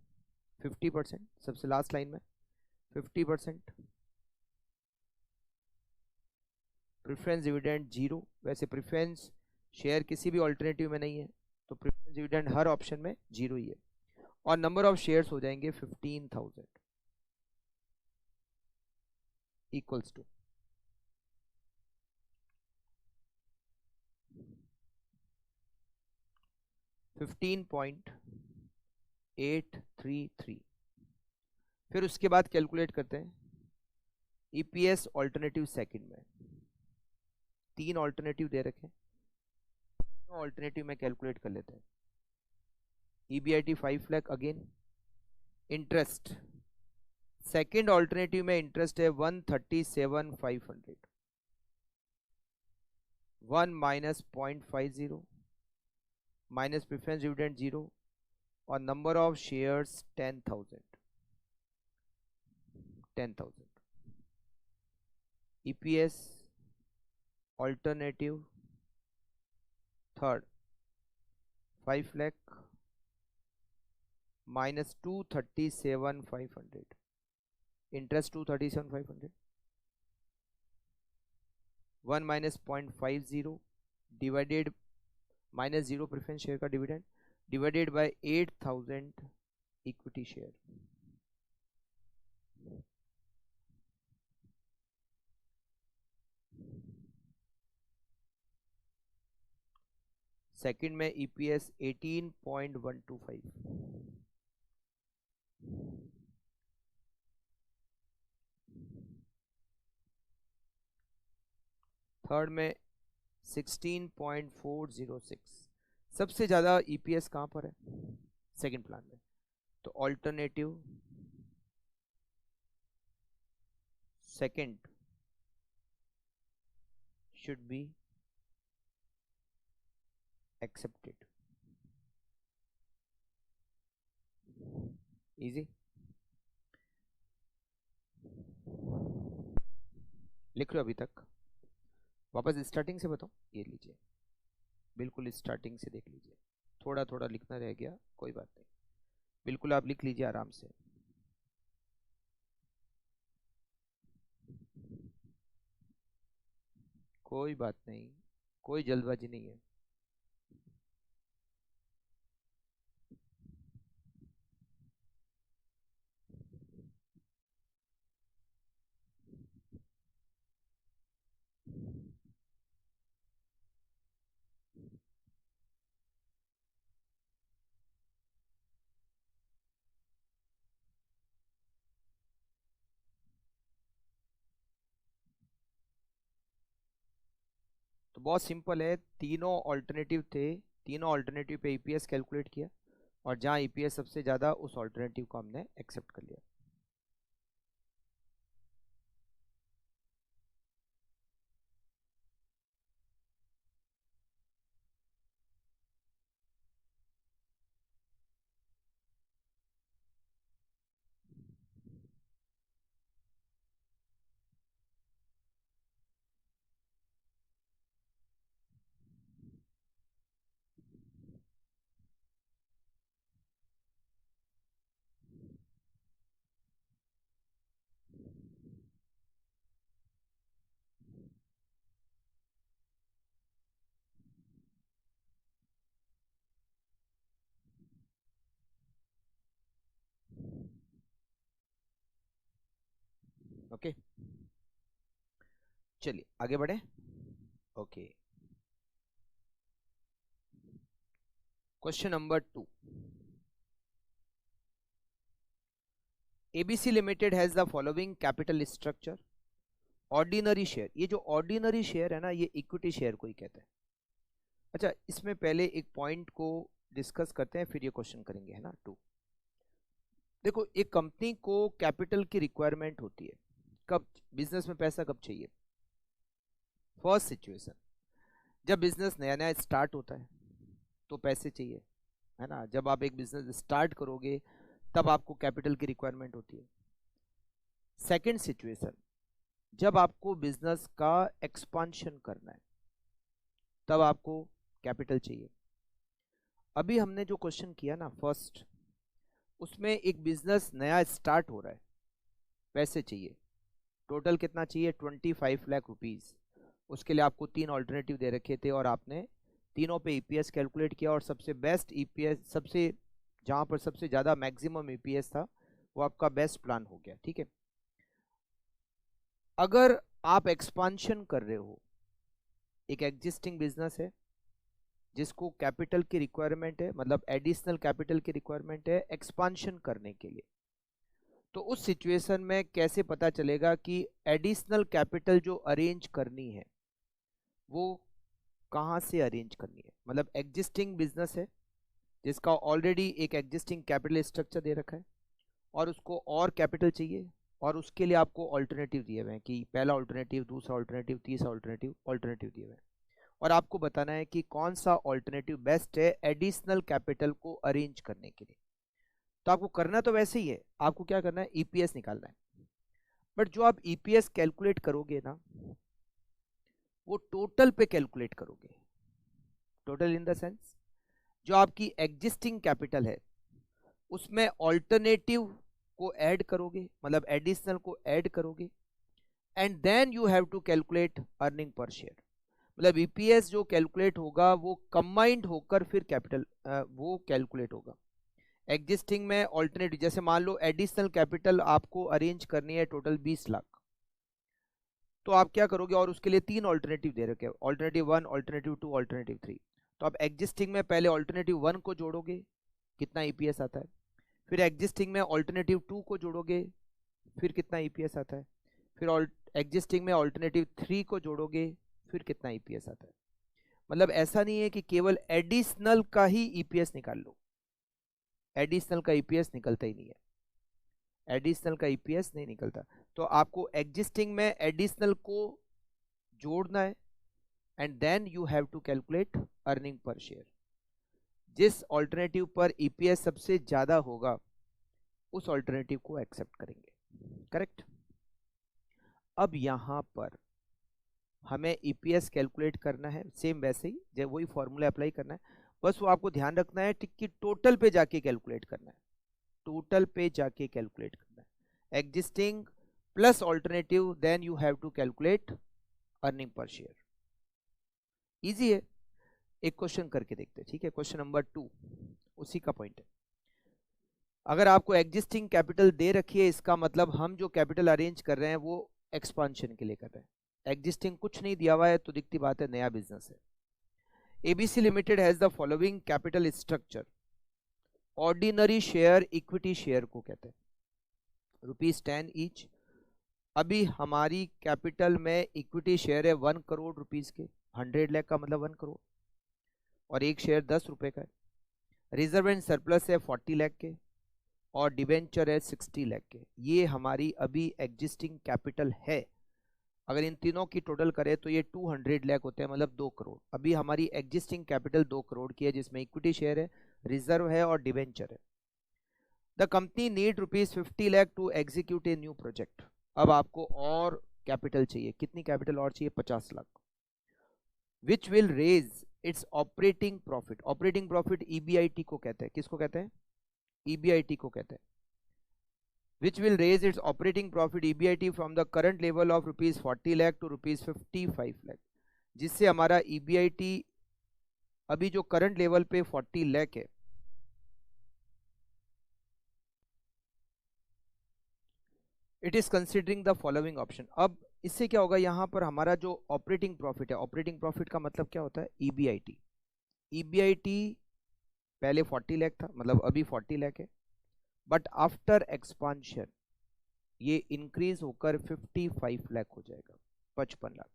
50%, सबसे लास्ट लाइन में 50%, प्रेफरेंस डिविडेंड 0। वैसे प्रेफरेंस शेयर किसी भी ऑल्टरनेटिव में नहीं है, तो प्रेफरेंस डिविडेंड हर ऑप्शन में 0 ही है। और नंबर ऑफ शेयर्स हो जाएंगे 15,000 इक्वल्स टू 15.833। फिर उसके बाद कैलकुलेट करते हैं ईपीएस ऑल्टरनेटिव सेकंड में। 3 ऑल्टरनेटिव दे रखे, ऑल्टरनेटिव में कैलकुलेट कर लेते हैं। EBIT 5 lakh, again interest second alternative में इंटरेस्ट है 137,500, 1 माइनस 0.50 माइनस प्रेफरेंस डिविडेंड 0, और number of shares 10,000। EPS alternative third 5 lakh minus 237,500, interest 237,500, 1 minus 0.50 divided minus 0 preference share का dividend divided by 8,000 equity share. Second में EPS 18.125, third में 16.406। सबसे ज्यादा EPS कहां पर है? सेकंड प्लान में। तो alternative second should be accepted. Easy. लिख लो अभी तक। वापस स्टार्टिंग से बताओ। ये लीजिए, बिल्कुल स्टार्टिंग से देख लीजिए। थोड़ा थोड़ा लिखना रह गया, कोई बात नहीं, बिल्कुल आप लिख लीजिए आराम से। कोई बात नहीं, कोई जल्दबाजी नहीं है। तो बहुत सिंपल है, तीनों ऑल्टरनेटिव थे, तीनों ऑल्टरनेटिव पे ईपीएस कैलकुलेट किया और जहां ईपीएस सबसे ज्यादा उस ऑल्टरनेटिव को हमने एक्सेप्ट कर लिया। ओके, चलिए आगे बढ़े। Okay, question number 2। ABC limited has the following capital structure. Ordinary share, ये जो ऑर्डिनरी शेयर है ना, ये इक्विटी शेयर को ही कहते हैं। अच्छा, इसमें पहले एक पॉइंट को डिस्कस करते हैं, फिर ये क्वेश्चन करेंगे, है ना। 2, देखो एक कंपनी को कैपिटल की रिक्वायरमेंट होती है कब? बिजनेस में पैसा कब चाहिए? फर्स्ट सिचुएशन, जब बिजनेस नया नया स्टार्ट होता है तो पैसे चाहिए, है ना। जब आप एक बिजनेस स्टार्ट करोगे तब आपको कैपिटल की रिक्वायरमेंट होती है। सेकंड सिचुएशन, जब आपको बिजनेस का एक्सपांशन करना है तब आपको कैपिटल चाहिए। अभी हमने जो क्वेश्चन किया ना फर्स्ट, उसमें एक बिजनेस नया स्टार्ट हो रहा है, पैसे चाहिए। टोटल कितना चाहिए? 25 लाख रुपीज। उसके लिए आपको 3 ऑल्टरनेटिव दे रखे थे और आपने तीनों पे ईपीएस कैलकुलेट किया और सबसे बेस्ट ईपीएस, सबसे जहां पर सबसे ज्यादा मैक्सिमम ईपीएस था वो आपका बेस्ट प्लान हो गया, ठीक है। अगर आप एक्सपांशन कर रहे हो, एक एग्जिस्टिंग बिजनेस है जिसको कैपिटल की रिक्वायरमेंट है, मतलब एडिशनल कैपिटल की रिक्वायरमेंट है एक्सपांशन करने के लिए, तो उस सिचुएशन में कैसे पता चलेगा कि एडिशनल कैपिटल जो अरेंज करनी है वो कहाँ से अरेंज करनी है? मतलब एग्जिस्टिंग बिजनेस है जिसका ऑलरेडी एक एग्जिस्टिंग कैपिटल स्ट्रक्चर दे रखा है और उसको और कैपिटल चाहिए, और उसके लिए आपको ऑल्टरनेटिव दिए हुए हैं कि पहला ऑल्टरनेटिव, दूसरा ऑल्टरनेटिव, तीसरा ऑल्टरनेटिव दिए हुए हैं, और आपको बताना है कि कौन सा ऑल्टरनेटिव बेस्ट है एडिशनल कैपिटल को अरेंज करने के लिए। तो आपको करना तो वैसे ही है, आपको क्या करना है? ईपीएस निकालना है। बट जो आप ईपीएस कैलकुलेट करोगे ना, वो टोटल पे कैलकुलेट करोगे। टोटल इन द सेंस, जो आपकी एग्जिस्टिंग कैपिटल है उसमें ऑल्टरनेटिव को ऐड करोगे, मतलब एडिशनल को ऐड करोगे, and then you have to calculate earning per share. मतलब ईपीएस जो कैलकुलेट होगा वो कंबाइंड होकर फिर कैपिटल वो कैलकुलेट होगा। एग्जिस्टिंग में ऑल्टरनेटिव, जैसे मान लो एडिशनल कैपिटल आपको अरेंज करनी है टोटल 20 लाख, तो आप क्या करोगे, और उसके लिए 3 ऑल्टरनेटिव दे रखे हैं, ऑल्टरनेटिव 1, ऑल्टरनेटिव 2, ऑल्टरनेटिव 3। तो आप एग्जिस्टिंग में पहले ऑल्टरनेटिव 1 को जोड़ोगे, कितना ईपीएस आता है, फिर एग्जिस्टिंग में ऑल्टरनेटिव 2 को जोड़ोगे, फिर कितना ईपीएस आता है, फिर एग्जिस्टिंग में ऑल्टरनेटिव 3 को जोड़ोगे, फिर कितना ईपीएस आता है। मतलब ऐसा नहीं है कि केवल एडिशनल का ही ईपीएस निकाल लो, एडिशनल का ईपीएस निकलता ही नहीं है, एडिशनल का ईपीएस नहीं निकलता। तो आपको एग्जिस्टिंग में एडिशनल को जोड़ना है, and then you have to calculate earning per share. जिस ऑल्टरनेटिव पर ईपीएस सबसे ज्यादा होगा उस ऑल्टरनेटिव को एक्सेप्ट करेंगे, करेक्ट। अब यहां पर हमें ईपीएस कैलकुलेट करना है, सेम वैसे ही जब वही फॉर्मूला अप्लाई करना है, बस वो आपको ध्यान रखना है कि टोटल पे जाके कैलकुलेट करना है, टोटल पे जाके कैलकुलेट करना है, existing plus alternative, then you have to calculate earning per share. Easy है, एक क्वेश्चन करके देखते हैं, ठीक है। क्वेश्चन नंबर 2 उसी का पॉइंट है। अगर आपको एग्जिस्टिंग कैपिटल दे रखी है, इसका मतलब हम जो कैपिटल अरेंज कर रहे हैं वो एक्सपांशन के लिए कर रहे हैं। एग्जिस्टिंग कुछ नहीं दिया हुआ है तो दिखती बात है नया बिजनेस है। ABC limited has the following capital structure. Ordinary share equity share को कहते हैं, ₹10 ईच। अभी हमारी कैपिटल में इक्विटी शेयर है 1 करोड़ रुपीस के, 100 लाख का मतलब 1 करोड़, और एक शेयर 10 रुपए का है। रिजर्व एंड सरप्लस है 40 लाख के, और डिवेंचर है 60 लाख के। ये हमारी अभी एग्जिस्टिंग कैपिटल है। अगर इन तीनों की टोटल करें तो ये 200 लाख होते हैं, मतलब 2 करोड़। अभी हमारी एग्जिस्टिंग कैपिटल 2 करोड़ की है, जिसमें इक्विटी शेयर है, रिजर्व है और डिवेंचर है। The company need ₹50 lakh to execute a new project. अब आपको और कैपिटल चाहिए, कितनी कैपिटल और चाहिए, 50 lakh, which will raise its operating profit. Operating profit EBIT को कहते हैं, किसको कहते हैं, ईबीआईटी को कहते हैं। which will raise its operating profit EBIT from the current level of ₹40 lakh to ₹55 lakh, जिससे हमारा EBIT अभी जो करंट लेवल पे 40 लाख है, it is considering the following option. अब इससे क्या होगा, यहां पर हमारा जो ऑपरेटिंग प्रॉफिट है, ऑपरेटिंग प्रॉफिट का मतलब क्या होता है, EBIT। EBIT पहले 40 लाख था, मतलब अभी 40 लाख है, बट आफ्टर एक्सपांशन ये इंक्रीज होकर 55 लाख हो जाएगा, 55 लाख।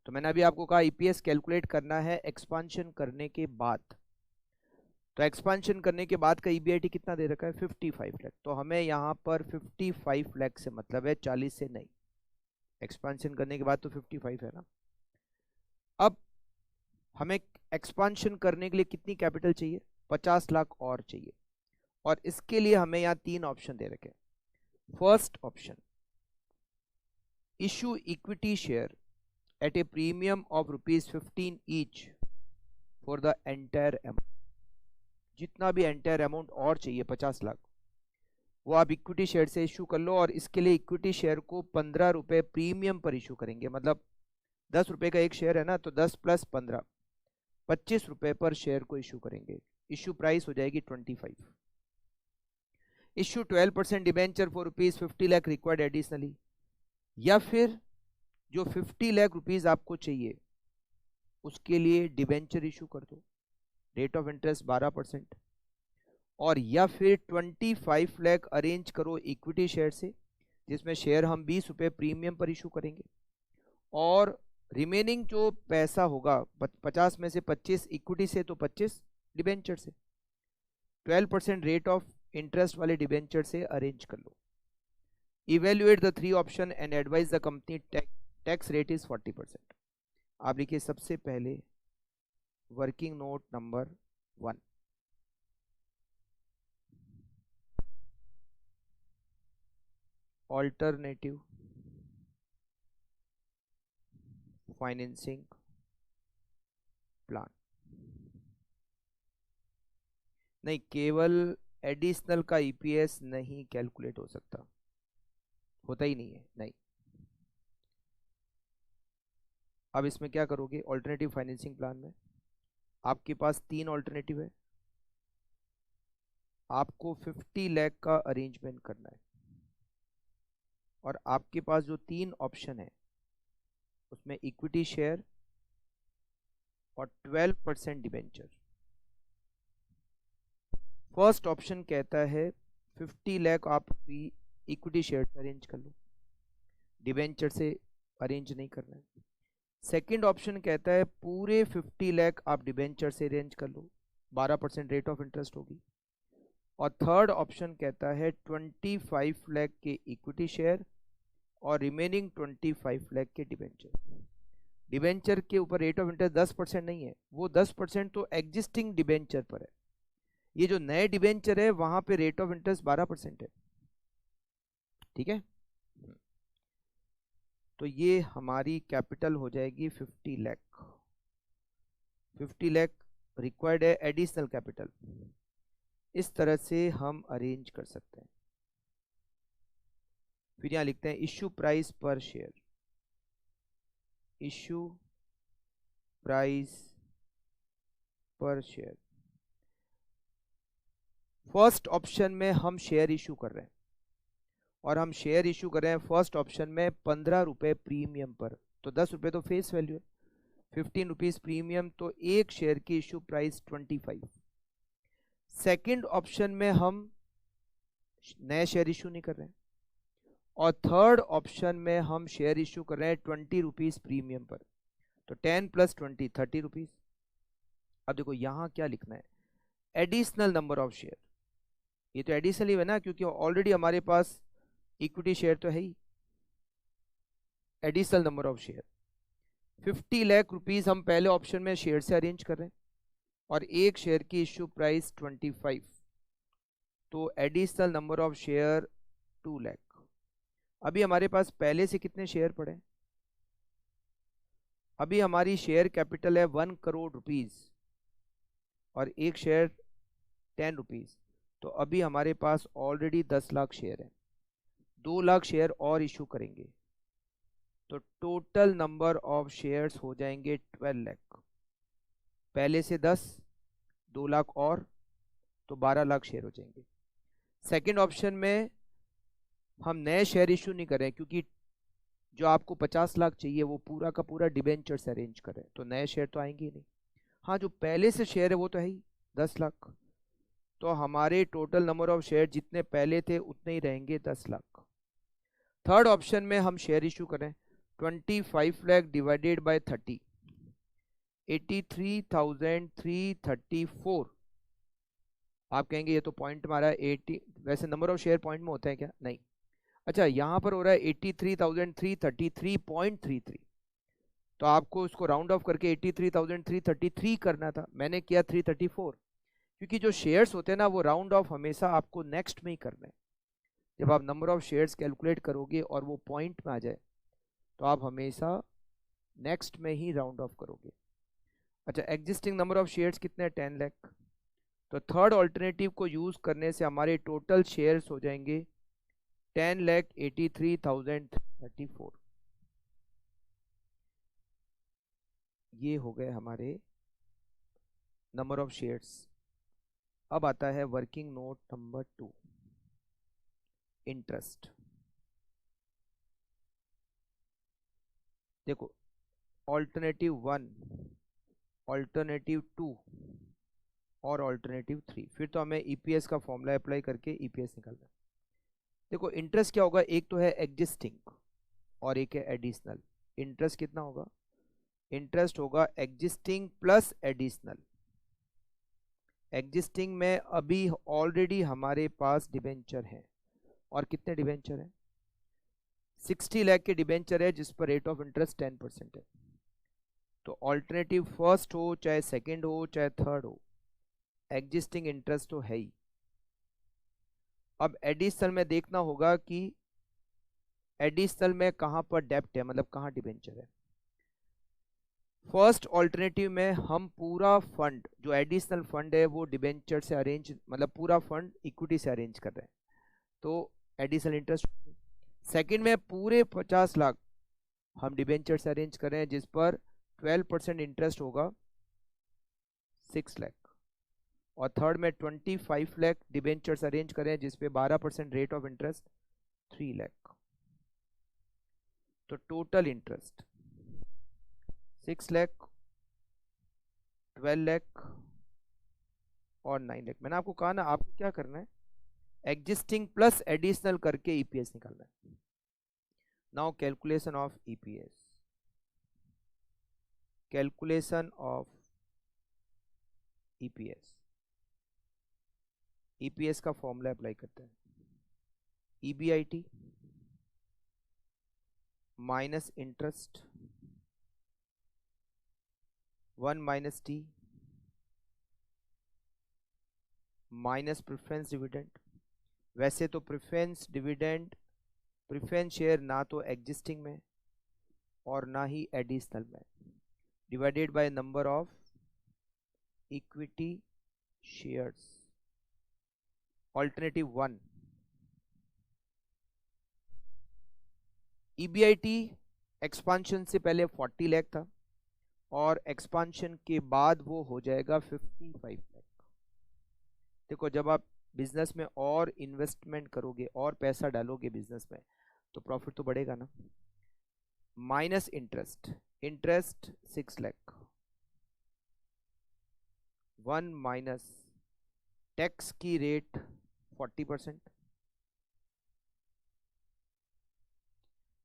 तो मैंने अभी आपको कहा ईपीएस कैलकुलेट करना है एक्सपांशन करने के बाद, तो एक्सपांशन करने के बाद का ईबीआईटी कितना दे रखा है, 55 लाख। तो हमें यहाँ पर 55 लाख से मतलब है 40 से नहीं, एक्सपांशन करने के बाद तो 55 है ना। अब हमें एक्सपांशन करने के लिए कितनी कैपिटल चाहिए, 50 लाख और चाहिए, और इसके लिए हमें यहाँ 3 ऑप्शन दे रखे हैं। First option, issue equity share at a premium of ₹15 each for the entire amount। जितना भी एंटायर अमाउंट और चाहिए 50 लाख, वो आप इक्विटी शेयर से इशू कर लो, और इसके लिए इक्विटी शेयर को 15 रुपए प्रीमियम पर इशू करेंगे। मतलब 10 रुपए का एक शेयर है ना, तो 10 + 15 25 रुपए पर शेयर को इशू करेंगे। इशू प्राइस हो जाएगी 25। Issue 12% debenture for ₹50 lakh required additionally, या फिर जो 50 लाख रुपीज आपको चाहिए उसके लिए डिबेंचर इशू कर दो, रेट ऑफ इंटरेस्ट 12%, और या फिर 25 लाख अरेंज करो इक्विटी शेयर से, जिसमें शेयर हम 20 रुपए प्रीमियम पर इशू करेंगे, और रिमेनिंग जो पैसा होगा 50 में से 25 इक्विटी से तो 25 डिबेंचर से, 12% रेट ऑफ इंटरेस्ट वाले डिबेंचर से अरेंज कर लो। Evaluate the 3 option and advise the company tax rate is 40%। आप लिखिए सबसे पहले working note number 1, alternative financing plan. नहीं, केवल एडिशनल का ईपीएस नहीं कैलकुलेट हो सकता, होता ही नहीं है, नहीं। अब इसमें क्या करोगे, ऑल्टरनेटिव फाइनेंसिंग प्लान में आपके पास 3 ऑल्टरनेटिव है, आपको 50 लाख का अरेंजमेंट करना है और आपके पास जो 3 ऑप्शन है उसमें इक्विटी शेयर और 12% डिबेंचर। फर्स्ट ऑप्शन कहता है 50 लाख आप इक्विटी शेयर से अरेंज कर लो, डिबेंचर से अरेंज नहीं करना है। सेकंड ऑप्शन कहता है पूरे 50 लाख आप डिबेंचर से अरेंज कर लो, 12% रेट ऑफ इंटरेस्ट होगी। और थर्ड ऑप्शन कहता है 25 लाख के इक्विटी शेयर और रिमेनिंग 25 लाख के डिबेंचर। डिबेंचर के ऊपर रेट ऑफ इंटरेस्ट 10% नहीं है, वो 10% तो एग्जिस्टिंग डिबेंचर पर है। ये जो नए डिबेंचर है वहां पे रेट ऑफ इंटरेस्ट 12% है। ठीक है, तो ये हमारी कैपिटल हो जाएगी 50 लाख। 50 लाख रिक्वायर्ड है एडिशनल कैपिटल। इस तरह से हम अरेंज कर सकते हैं। फिर यहां लिखते हैं issue price per share. Issue price per share. First option में हम शेयर इशू कर रहे हैं और हम शेयर इशू कर रहे हैं फर्स्ट ऑप्शन में 15 रुपए प्रीमियम पर, तो 10 रुपए तो फेस वैल्यू है, 15 रुपीज प्रीमियम, तो एक शेयर की इशू प्राइस 25। सेकंड ऑप्शन में हम नए शेयर इशू नहीं कर रहे हैं और थर्ड ऑप्शन में हम शेयर इशू कर रहे हैं 20 रुपीज प्रीमियम पर, तो 10 + 20 30 रुपीज। अब देखो यहां क्या लिखना है, एडिशनल नंबर ऑफ शेयर। ये तो एडिशनल ही है ना, क्योंकि ऑलरेडी हमारे पास इक्विटी शेयर तो है ही। Additional number of share 50 lakh rupees हम पहले ऑप्शन में शेयर से अरेंज कर रहे हैं और एक शेयर की इश्यू प्राइस 25, तो additional number of share 2 lakh. अभी हमारे पास पहले से कितने शेयर पड़े हैं, अभी हमारी शेयर कैपिटल है 1 करोड़ रुपीज और एक शेयर 10 रुपीज, तो अभी हमारे पास ऑलरेडी 10 लाख शेयर है। 2 लाख शेयर और इशू करेंगे तो टोटल नंबर ऑफ शेयर्स हो जाएंगे 12 लाख। पहले से 10, 2 लाख और, तो 12 लाख शेयर हो जाएंगे। सेकंड ऑप्शन में हम नए शेयर इशू नहीं करें क्योंकि जो आपको 50 लाख चाहिए वो पूरा का पूरा डिबेंचर से अरेंज करें, तो नए शेयर तो आएंगे ही नहीं। हाँ, जो पहले से शेयर है वो तो है ही 10 लाख, तो हमारे टोटल नंबर ऑफ शेयर जितने पहले थे उतने ही रहेंगे 10 लाख। थर्ड ऑप्शन में हम शेयर इशू करें 25 लाख डिवाइडेड बाय 30, 83,334। आप कहेंगे ये तो पॉइंट मारा है 80, वैसे नंबर ऑफ शेयर पॉइंट में होता है क्या? नहीं। अच्छा, यहाँ पर हो रहा है 83,333.33, तो आपको इसको राउंड ऑफ करके 83,333 करना था, मैंने किया 334, क्योंकि जो शेयर्स होते हैं ना वो राउंड ऑफ हमेशा आपको नेक्स्ट में ही करना है। जब आप नंबर ऑफ शेयर्स कैलकुलेट करोगे और वो पॉइंट में आ जाए तो आप हमेशा नेक्स्ट में ही राउंड ऑफ करोगे। अच्छा, एग्जिस्टिंग नंबर ऑफ शेयर्स कितने हैं? 10 लाख। तो थर्ड ऑल्टरनेटिव को यूज करने से हमारे टोटल शेयर्स हो जाएंगे 10,83,034। ये हो गए हमारे नंबर ऑफ शेयर्स। अब आता है वर्किंग नोट नंबर 2, इंटरेस्ट। देखो, ऑल्टरनेटिव 1, ऑल्टरनेटिव 2 और ऑल्टरनेटिव 3, फिर तो हमें ईपीएस का फॉर्मूला अप्लाई करके ईपीएस निकालना है। देखो, इंटरेस्ट क्या होगा, एक तो है एग्जिस्टिंग और एक है एडिशनल। इंटरेस्ट कितना होगा? इंटरेस्ट होगा एग्जिस्टिंग प्लस एडिशनल। एग्जिस्टिंग में अभी ऑलरेडी हमारे पास डिबेंचर है, और कितने डिबेंचर हैं? 60 लाख के डिबेंचर है जिस पर रेट ऑफ इंटरेस्ट 10% है। तो ऑल्टरनेटिव फर्स्ट हो चाहे सेकंड हो चाहे थर्ड हो, एग्जिस्टिंग इंटरेस्ट तो है ही। अब एडिशनल में देखना होगा कि एडिशनल में कहां पर डेप्ट है, मतलब कहां डिबेंचर है। फर्स्ट ऑल्टरनेटिव में हम पूरा फंड जो एडिशनल फंड है वो डिबेंचर से अरेंज, मतलब पूरा फंड इक्विटी से अरेंज कर रहे हैं, तो एडिशनल इंटरेस्ट। सेकंड में पूरे 50 लाख हम डिबेंचर से अरेंज कर रहे हैं जिस पर 12% इंटरेस्ट होगा, 6 लाख। और थर्ड में 25 लाख डिबेंचर्स अरेंज करें जिसपे 12% रेट ऑफ इंटरेस्ट 3 लाख। तो टोटल इंटरेस्ट 6 लाख, 12 लाख और 9 लाख। मैंने आपको कहा ना, आपको क्या करना है, एग्जिस्टिंग प्लस एडिशनल करके ईपीएस निकालना है। Now calculation of EPS, calculation of EPS. EPS का फॉर्मूला अप्लाई करते हैं, EBIT minus interest 1 minus T minus preference dividend. वैसे तो प्रेफरेंस डिविडेंड, प्रेफरेंस शेयर ना तो एग्जिस्टिंग में और ना ही एडिशनल में, divided by number of equity shares. Alternative 1, EBIT expansion से पहले 40 लाख था और एक्सपांशन के बाद वो हो जाएगा 55 लाख। देखो, जब आप बिजनेस में और इन्वेस्टमेंट करोगे और पैसा डालोगे बिजनेस में तो प्रॉफिट तो बढ़ेगा ना। Minus interest, interest 6 lakh, 1 minus tax की rate 40%,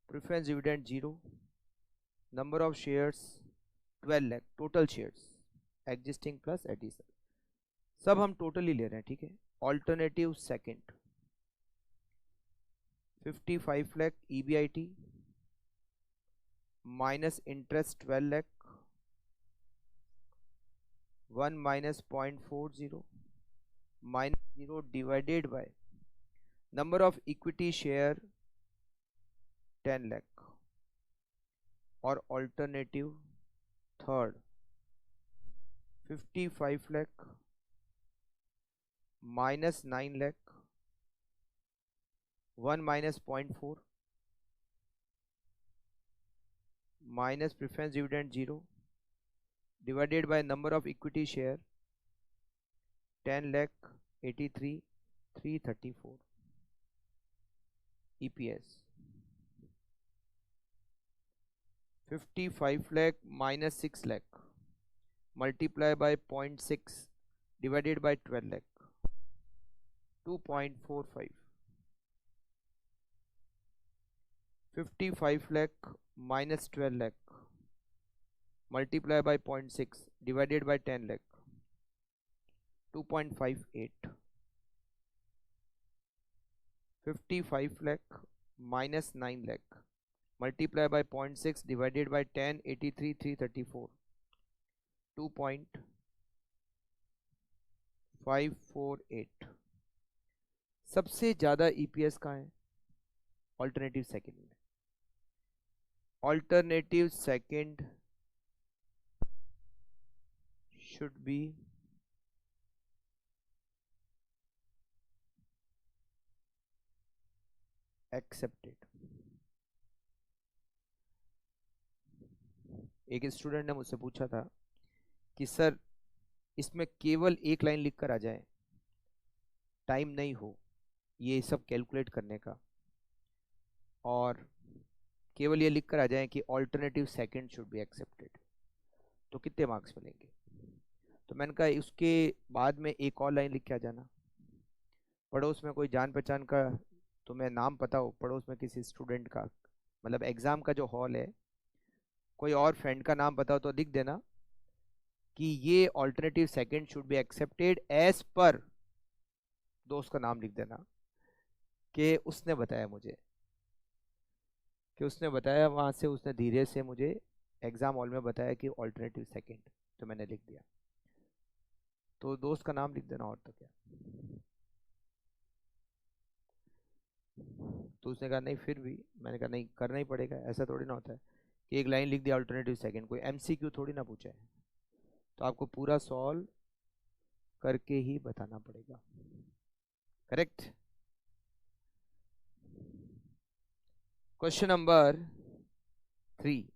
preference dividend 0, number of shares 12 lakh, total shares existing plus additional, सब हम टोटल ही ले रहे हैं, ठीक है। Alternative second 55 lakh EBIT minus interest 12 lakh, 1 minus 0.40 minus 0 divided by number of equity share 10 lakh और alternative third 55 lakh minus 9 lakh, 1 minus 0.4 minus preference dividend 0 divided by number of equity share 10 lakh 83,334। EPS 55 lakh minus 6 lakh multiply by 0.6 divided by 12 lakh 2.45। 55 lakh minus 12 lakh multiply by 0.6 divided by 10 lakh 2.58। 55 lakh minus 9 lakh multiply by 0.6 divided by 10 83,334 2.548। सबसे ज्यादा EPS कहाँ है? Alternative second में। Alternative second should be accepted. एक student ने मुझसे पूछा था कि सर इसमें केवल एक लाइन लिखकर आ जाए, टाइम नहीं हो ये सब कैलकुलेट करने का, और केवल ये लिखकर आ जाए कि alternative second should be accepted, तो कितने मार्क्स मिलेंगे? तो मैंने कहा उसके बाद में एक और लाइन लिख के आ जाना, पड़ोस में कोई जान पहचान का, तुम्हें नाम पता हो पड़ोस में किसी स्टूडेंट का, मतलब एग्जाम का जो हॉल है कोई और फ्रेंड का नाम पता हो तो लिख देना कि ये alternative second should be accepted as per, दोस्त का नाम लिख देना कि उसने बताया मुझे, कि उसने बताया वहां से, उसने धीरे से मुझे एग्जाम हॉल में बताया कि ऑल्टरनेटिव सेकंड, तो मैंने लिख दिया। तो दोस्त का नाम लिख देना, और तो क्या। तो उसने कहा नहीं, फिर भी मैंने कहा नहीं, करना ही पड़ेगा, ऐसा थोड़ी ना होता है कि एक लाइन लिख दिया ऑल्टरनेटिव सेकंड, कोई एमसीक्यू थोड़ी ना पूछा है, तो आपको पूरा सॉल्व करके ही बताना पड़ेगा। Correct. Question number 3,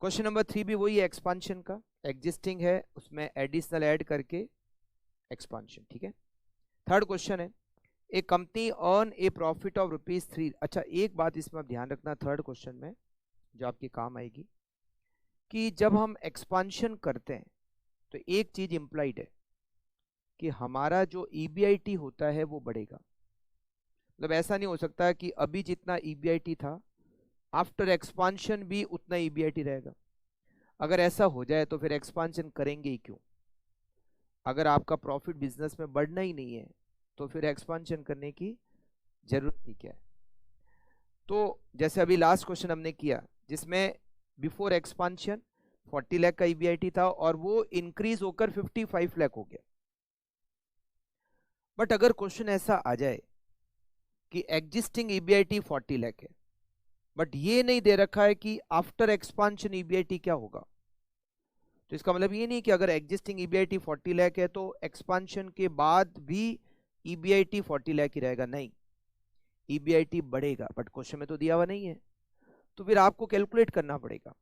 question number 3 भी वही है एक्सपांशन का, एग्जिस्टिंग है उसमें एडिशनल ऐड करके एक्सपांशन, ठीक है। थर्ड क्वेश्चन है, a company earn a profit of ₹3। अच्छा एक बात इसमें आप ध्यान रखना थर्ड क्वेश्चन में जो आपके काम आएगी, कि जब हम एक्सपांशन करते हैं तो एक चीज इंप्लाइड है कि हमारा जो ईबीआईटी होता है वो बढ़ेगा। मतलब ऐसा नहीं हो सकता कि अभी जितना ईबीआईटी था आफ्टर एक्सपांशन भी उतना ईबीआईटी रहेगा। अगर ऐसा हो जाए तो फिर एक्सपांशन करेंगे ही क्यों? अगर आपका प्रॉफिट बिजनेस में बढ़ना ही नहीं है तो फिर एक्सपांशन करने की जरूरत ही क्या है। तो जैसे अभी लास्ट क्वेश्चन हमने किया जिसमें बिफोर एक्सपांशन 40 लाख का ईबीआईटी था और वो इंक्रीज होकर 55 लाख हो गया। बट अगर क्वेश्चन ऐसा आ जाए कि एग्जिस्टिंग ईबीआईटी 40 लाख है बट ये नहीं दे रखा है कि आफ्टर एक्सपांशन ईबीआईटी क्या होगा, तो इसका मतलब ये नहीं कि अगर एग्जिस्टिंग ईबीआईटी 40 लाख है तो एक्सपांशन के बाद भी ईबीआईटी 40 लाख ही रहेगा। नहीं, ईबीआईटी बढ़ेगा, बट क्वेश्चन में तो दिया हुआ नहीं है, तो फिर आपको कैलकुलेट करना पड़ेगा।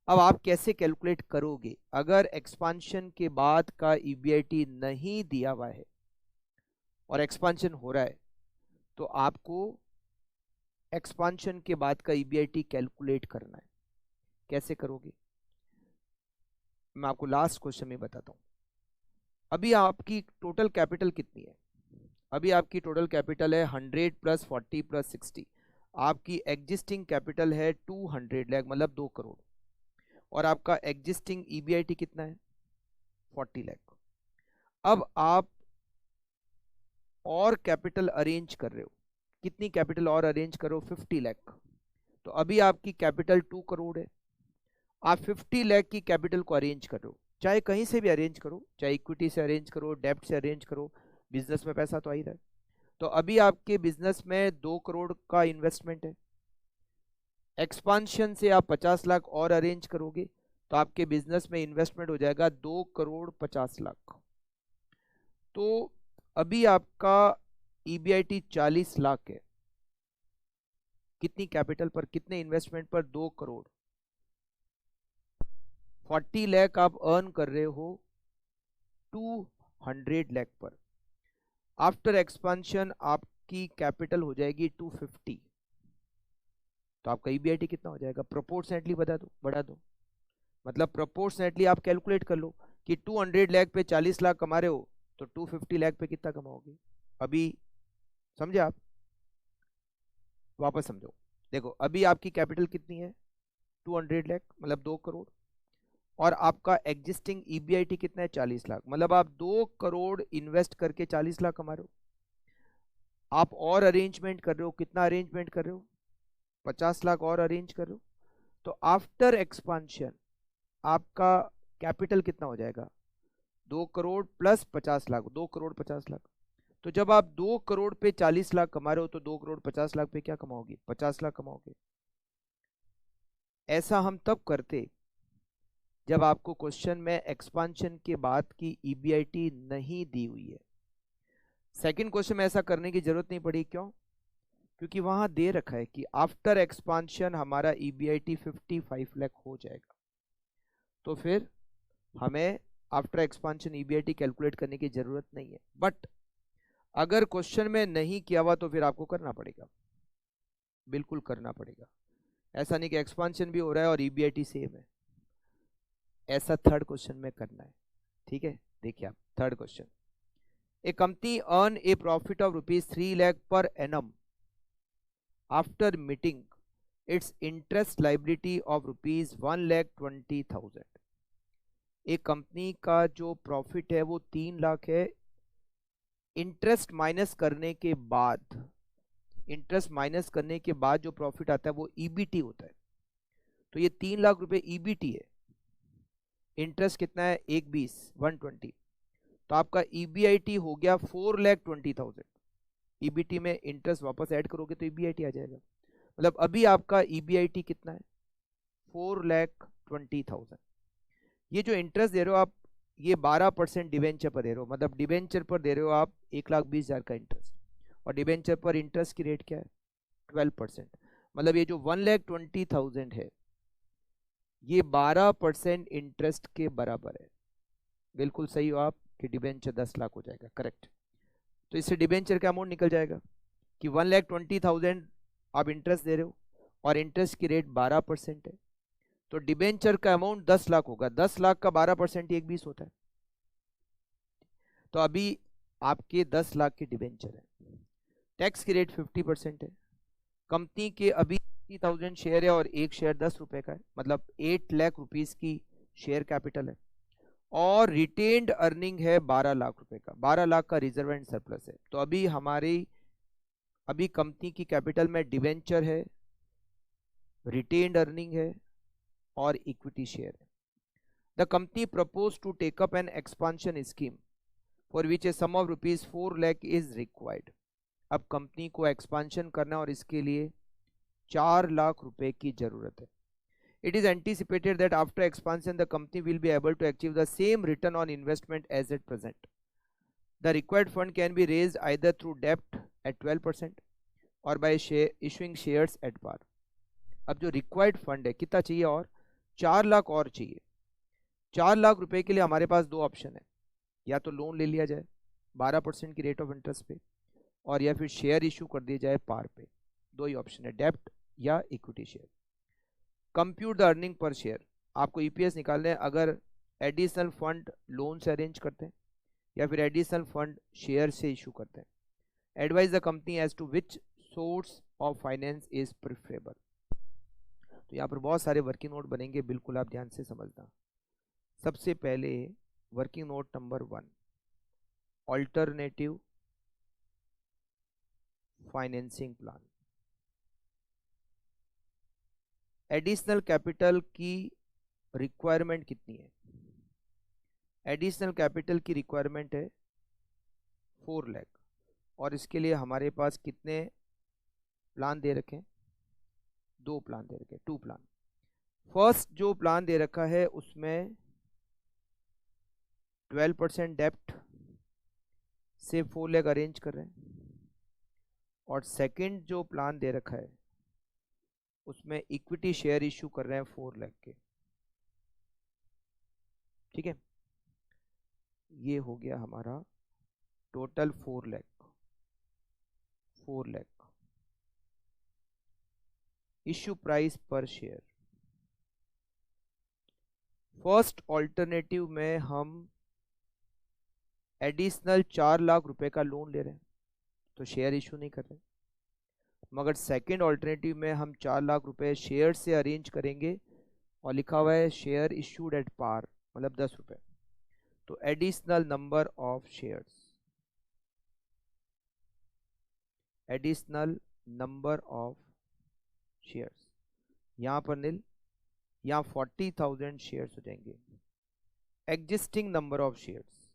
अब आप कैसे कैलकुलेट करोगे? अगर एक्सपांशन के बाद का ईबीआईटी नहीं दिया हुआ है और एक्सपांशन हो रहा है तो आपको एक्सपांशन के बाद का ईबीआईटी कैलकुलेट करना है। कैसे करोगे मैं आपको लास्ट क्वेश्चन में बताता हूं। अभी आपकी टोटल कैपिटल कितनी है? अभी आपकी टोटल कैपिटल है 100 + 40 + 60। आपकी एग्जिस्टिंग कैपिटल है 200 लाख मतलब 2 करोड़ और आपका एग्जिस्टिंग ईबीआईटी कितना है? 40 लाख। अब आप और कैपिटल अरेंज कर रहे हो, कितनी कैपिटल और अरेंज करो? 50 लाख। तो अभी आपकी कैपिटल 2 करोड़ है, आप 50 लाख की कैपिटल को अरेंज कर रहे हो, चाहे कहीं से भी अरेंज करो, चाहे इक्विटी से अरेंज करो, डेब्ट से अरेंज करो, बिजनेस में पैसा तो आ ही रहा है। तो अभी आपके बिजनेस में 2 करोड़ का इन्वेस्टमेंट है, एक्सपांशन से आप 50 लाख और अरेंज करोगे तो आपके बिजनेस में इन्वेस्टमेंट हो जाएगा 2 करोड़ 50 लाख। तो अभी आपका ईबीआईटी 40 लाख है, कितनी कैपिटल पर, कितने इन्वेस्टमेंट पर? 2 करोड़। 40 लाख आप अर्न कर रहे हो 200 लाख पर। आफ्टर एक्सपांशन आपकी कैपिटल हो जाएगी 250, तो आपका ईबीआईटी कितना हो जाएगा? प्रोपोर्शनेटली बढ़ा दो। मतलब प्रोपोर्शनेटली आप कैलकुलेट कर लो कि 200 लाख पे 40 लाख कमा रहे हो तो 250 लाख पे कितना कमाओगे। अभी समझे आप? वापस समझो, देखो अभी आपकी कैपिटल कितनी है? 200 लाख मतलब 2 करोड़ और आपका एग्जिस्टिंग ईबीआईटी कितना है? 40 लाख। मतलब आप 2 करोड़ इन्वेस्ट करके 40 लाख कमा रहे हो। आप और अरेंजमेंट कर रहे हो, कितना अरेंजमेंट कर रहे हो? 50 लाख और अरेंज कर रहे हो। तो आफ्टर एक्सपांशन आपका कैपिटल कितना हो जाएगा? 2 करोड़ प्लस 50 लाख, 2 करोड़ 50 लाख। तो जब आप 2 करोड़ पे 40 लाख कमा रहे हो तो 2 करोड़ 50 लाख पे क्या कमाओगे? 50 लाख कमाओगे। ऐसा हम तब करते जब आपको क्वेश्चन में एक्सपांशन के बाद की ईबीआईटी नहीं दी हुई है। सेकंड क्वेश्चन में ऐसा करने की जरूरत नहीं पड़ी, क्यों? क्योंकि वहां दे रखा है कि आफ्टर एक्सपांशन हमारा ईबीआईटी 55 लाख हो जाएगा, तो फिर हमें आफ्टर एक्सपांशन ईबीआईटी कैलकुलेट करने की जरूरत नहीं है। बट अगर क्वेश्चन में नहीं किया हुआ तो फिर आपको करना पड़ेगा, बिल्कुल करना पड़ेगा। ऐसा नहीं कि एक्सपांशन भी हो रहा है और ईबीआईटी सेम है, ऐसा थर्ड क्वेश्चन में करना है। ठीक है, देखिए आप third question, A company earn a profit of ₹3 lakh per annum after meeting it's interest liability of ₹1,20,000। एक कंपनी का जो प्रॉफिट है वो 3 लाख है, इंटरेस्ट माइनस करने के बाद, इंटरेस्ट माइनस करने के बाद जो प्रॉफिट आता है वो ईबीटी होता है। तो ये 3 लाख रुपए ईबीटी है, इंटरेस्ट कितना है? 120 तो आपका ईबीआईटी हो गया 4,20,000। ईबीटी में इंटरेस्ट वापस ऐड करोगे तो ईबीआईटी आ जाएगा। मतलब अभी आपका ईबीआईटी कितना है? 4,20,000। ये जो इंटरेस्ट दे रहे हो आप, ये 12% डिवेंचर पर दे रहे हो, मतलब डिवेंचर पर दे रहे हो आप 1,20,000 का इंटरेस्ट, और डिवेंचर पर इंटरेस्ट की रेट क्या है? 12%। मतलब ये जो 1,20,000 है ये 12% इंटरेस्ट के बराबर है। बिल्कुल सही हो आप कि डिबेंचर 10 लाख हो जाएगा, करेक्ट। तो इससे डिबेंचर का अमाउंट निकल जाएगा कि 1,20,000 आप इंटरेस्ट दे रहे हो और इंटरेस्ट की रेट 12% है, तो डिबेंचर का अमाउंट 10 लाख होगा। 10 लाख का 12% 1,20 होता है। तो अभी आपके 10 लाख के डिबेंचर है, टैक्स की रेट 50% है, कंपनी के अभी 50,000 शेयर है और एक शेयर 10 रुपए का है, मतलब 8 लाख रुपीस की शेयर कैपिटल है, और रिटेन्ड अर्निंग है 12 लाख रुपए का, 12 लाख का रिजर्व एंड सरप्लस है। तो अभी हमारी कंपनी की कैपिटल में डिवेंचर है, रिटेन्ड अर्निंग है और इक्विटी शेयर है। The company propose to take up an expansion scheme for which a sum of rupees 4 lakh is required. अब कंपनी को एक्सपांशन करना है और इसके लिए 4 लाख रुपए की जरूरत है। It is anticipated that after expansion the company will be able to achieve the same return on investment as at present. The required fund can be raised either through debt at 12% or by issuing shares at par. अब जो required fund है कितना चाहिए, और 4 लाख और चाहिए। 4 लाख रुपए के लिए हमारे पास दो ऑप्शन है, या तो लोन ले लिया जाए 12% की रेट ऑफ इंटरेस्ट पे, और या फिर शेयर इशू कर दिया जाए पार पे। दो ही ऑप्शन है, डेब्ट या equity share. Compute the earning per share, आपको ईपीएस निकालने हैं अगर एडिशनल फंड लोन से अरेंज करते हैं या फिर एडिशनल फंड शेयर से इशू करते हैं। Advise the company as to which source of finance is preferable. तो यहाँ पर बहुत सारे वर्किंग नोट बनेंगे, बिल्कुल आप ध्यान से समझना। सबसे पहले working note number 1, alternative financing plan. Additional capital की रिक्वायरमेंट कितनी है? एडिशनल कैपिटल की रिक्वायरमेंट है 4 लाख, और इसके लिए हमारे पास कितने प्लान दे रखे हैं? 2 प्लान दे रखे हैं, 2 प्लान। फर्स्ट जो प्लान दे रखा है उसमें 12% डेप्ट से 4 लाख अरेंज कर रहे हैं, और सेकंड जो प्लान दे रखा है उसमें इक्विटी शेयर इशू कर रहे हैं 4 लाख के। ठीक है, ये हो गया हमारा total 4 lakh. 4 lakh issue price per share. First alternative में हम एडिशनल 4 लाख रुपए का लोन ले रहे हैं, तो शेयर इशू नहीं कर रहे। मगर सेकंड ऑल्टरनेटिव में हम 4 लाख रुपए शेयर से अरेंज करेंगे और लिखा हुआ है शेयर इशूड एट पार, मतलब 10 रुपए। तो additional number of shares, additional number of shares, यहां पर नील, यहां 40,000 शेयर्स हो जाएंगे। एग्जिस्टिंग नंबर ऑफ शेयर्स,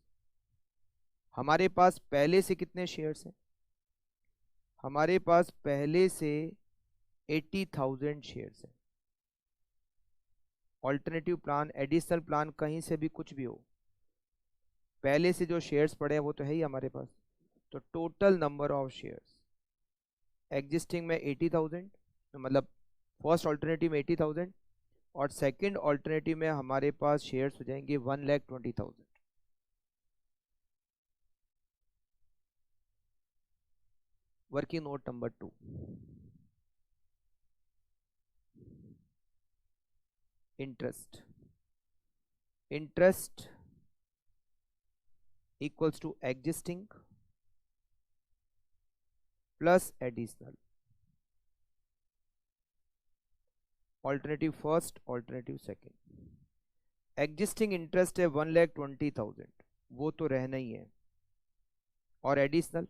हमारे पास पहले से कितने शेयर्स हैं? हमारे पास पहले से 80,000 शेयर्स हैं। ऑल्टरनेटिव प्लान, एडिशनल प्लान, कहीं से भी कुछ भी हो, पहले से जो शेयर्स पड़े हैं वो तो है ही हमारे पास। तो total number of shares, existing में 80,000, मतलब फर्स्ट ऑल्टरनेटिव में 80,000, और सेकंड ऑल्टरनेटिव में हमारे पास शेयर्स हो जाएंगे 1,20,000। Working note number 2, interest. Interest equals to existing plus additional. Alternative first, alternative second. Existing interest है 1,20,000, वो तो रहना ही है, और एडिशनल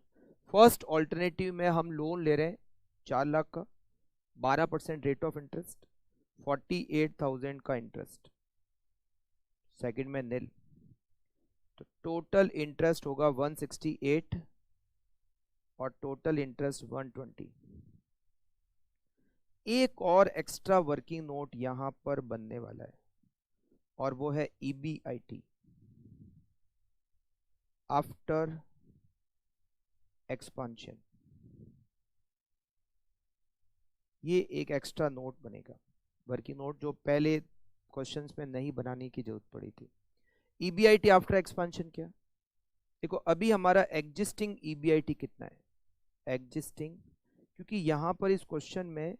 फर्स्ट ऑल्टरनेटिव में हम लोन ले रहे हैं 4 लाख का, 12% रेट ऑफ इंटरेस्ट, 48,000 का इंटरेस्ट। सेकंड में नील, तो टोटल इंटरेस्ट होगा 168 और टोटल इंटरेस्ट 120। एक और एक्स्ट्रा वर्किंग नोट यहां पर बनने वाला है, और वो है EBIT, आफ्टर एक्सपांशन। ये एक एक्स्ट्रा नोट बनेगा, वर्किंग नोट, जो पहले क्वेश्चंस में नहीं बनाने की जरूरत पड़ी थी। ईबीआईटी आफ्टर एक्सपांशन क्या? देखो अभी हमारा एग्जिस्टिंग ईबीआईटी कितना है, एग्जिस्टिंग, क्योंकि यहाँ पर इस क्वेश्चन में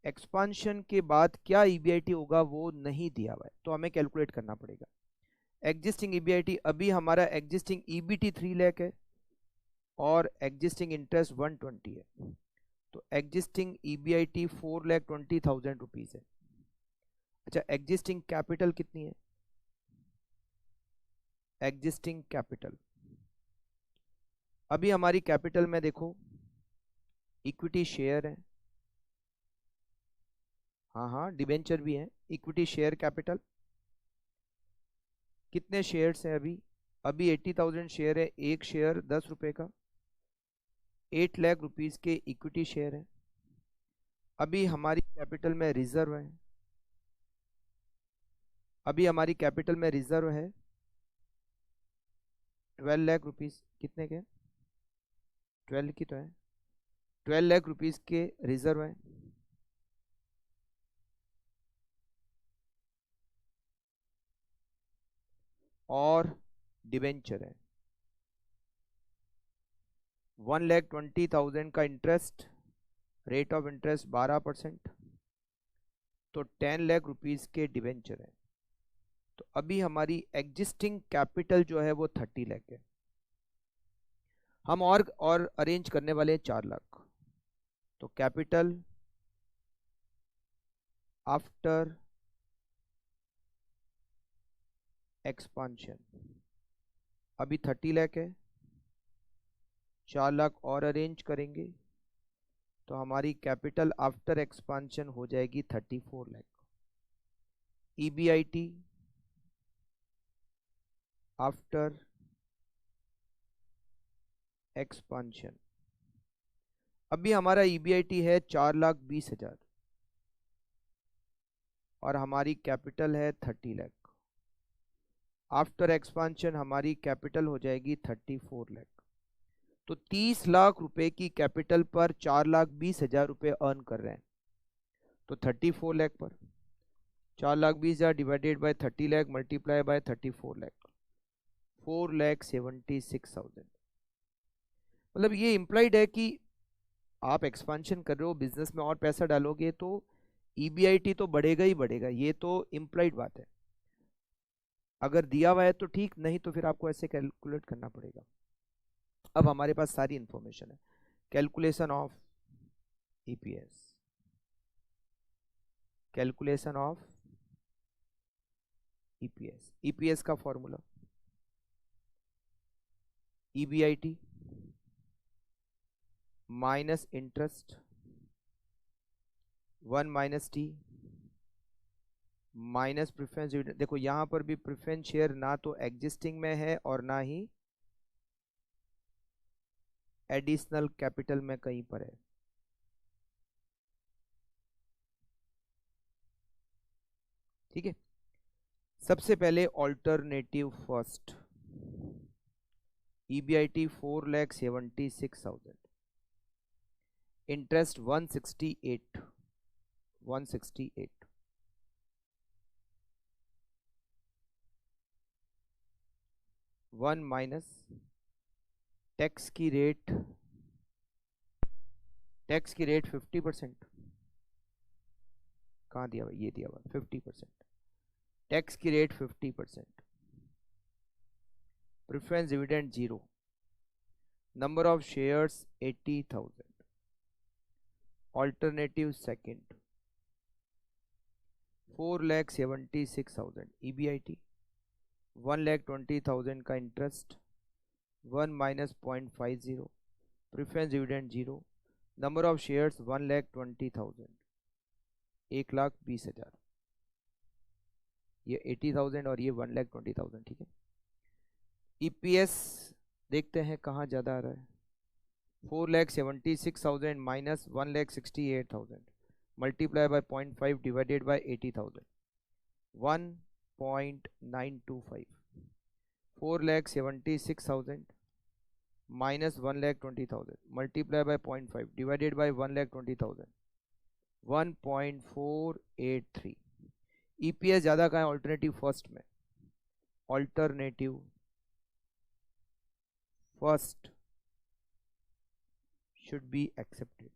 एक्सपांशन के बाद क्या ईबीआईटी होगा वो नहीं दिया हुआ है, तो हमें कैलकुलेट करना पड़ेगा। एग्जिस्टिंग ईबीआईटी, अभी हमारा एग्जिस्टिंग ईबीटी 3 लाख है और एग्जिस्टिंग इंटरेस्ट 120 है, तो एग्जिस्टिंग ईबीआईटी 4,20,000 रुपीज है। अच्छा, एग्जिस्टिंग कैपिटल कितनी है? एग्जिस्टिंग कैपिटल, अभी हमारी कैपिटल में देखो इक्विटी शेयर है, हाँ हाँ डिबेंचर भी है, इक्विटी शेयर कैपिटल कितने शेयर्स हैं अभी? अभी 80,000 शेयर है, एक शेयर 10 रुपए का, 8 लाख रुपीस के इक्विटी शेयर है। अभी हमारी कैपिटल में रिजर्व है, अभी हमारी कैपिटल में रिजर्व है 12 लाख रुपीस, कितने के? 12 की तो है, 12 लाख रुपीस के रिजर्व है। और डिबेंचर है 1,20,000 का इंटरेस्ट, रेट ऑफ इंटरेस्ट 12%, तो 10 लाख रुपीस के डिबेंचर है। तो अभी हमारी एग्जिस्टिंग कैपिटल जो है वो 30 लाख है। हम और अरेंज करने वाले हैं 4 लाख, तो कैपिटल आफ्टर एक्सपांशन अभी 30 लाख है, 4 लाख और अरेंज करेंगे तो हमारी कैपिटल आफ्टर एक्सपांशन हो जाएगी 34 लाख। ईबीआईटी आफ्टर एक्सपांशन, अभी हमारा ईबीआईटी है 4,20,000 और हमारी कैपिटल है 30 लाख। आफ्टर एक्सपांशन हमारी कैपिटल हो जाएगी 34 लाख। तो 30 लाख रुपए की कैपिटल पर 4,20,000 रुपए अर्न कर रहे हैं, तो 34 लाख पर 4,20,000 divided by 30 lakh multiply by 34 lakh, 4,76,000। मतलब ये इम्प्लाइड है कि आप एक्सपांशन कर रहे हो, बिजनेस में और पैसा डालोगे तो ईबीआईटी तो बढ़ेगा ही बढ़ेगा, ये तो इम्प्लाइड बात है। अगर दिया हुआ है तो ठीक, नहीं तो फिर आपको ऐसे कैलकुलेट करना पड़ेगा। अब हमारे पास सारी इंफॉर्मेशन है, calculation of EPS, calculation of EPS, EPS का formula EBIT minus interest 1 minus T minus preference dividend. देखो यहां पर भी प्रेफरेंस शेयर ना तो एग्जिस्टिंग में है और ना ही एडिशनल कैपिटल में कहीं पर है। ठीक है, सबसे पहले alternative first, EBIT 4,76,000, interest 168 1 minus tax की रेट 50%, कहाँ दिया हुआ? ये दिया हुआ 50%, टैक्स की rate 50%, preference dividend 0, number of shares 80,000, alternative second 4,76,000, EBIT 1,20,000 का interest 1 minus 0.50, preference dividend 0, number of shares 1,20,000, 1,20,000, ये 80,000 और ये 1,20,000। ठीक है, ईपीएस देखते हैं कहाँ ज़्यादा आ रहा है, 4,76,000 minus 1,68,000 multiply by 0.5 divided by 80,000, 1.925, 4,76,000 minus 1,20,000 multiply by 0.5 divided by 1,20,000, 1.483। EPS ज्यादा कहाँ है? ऑल्टरनेटिव फर्स्ट में, alternative first should be accepted.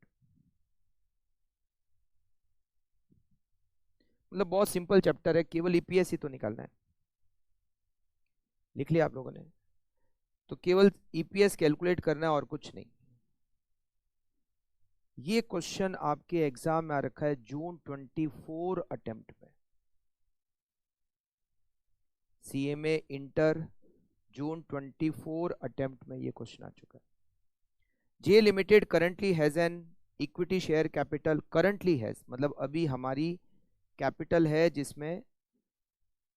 मतलब बहुत सिंपल चैप्टर है, केवल ईपीएस ही तो निकालना है। लिख लिया आप लोगों ने? तो केवल ईपीएस कैलकुलेट करना है और कुछ नहीं। ये क्वेश्चन आपके एग्जाम में आ रखा है जून 24 अटेम्प्ट में। सीएमए इंटर जून 24 अटेम्प्ट में ये क्वेश्चन आ चुका है। J limited currently has an equity share capital, currently has मतलब अभी हमारी कैपिटल है जिसमें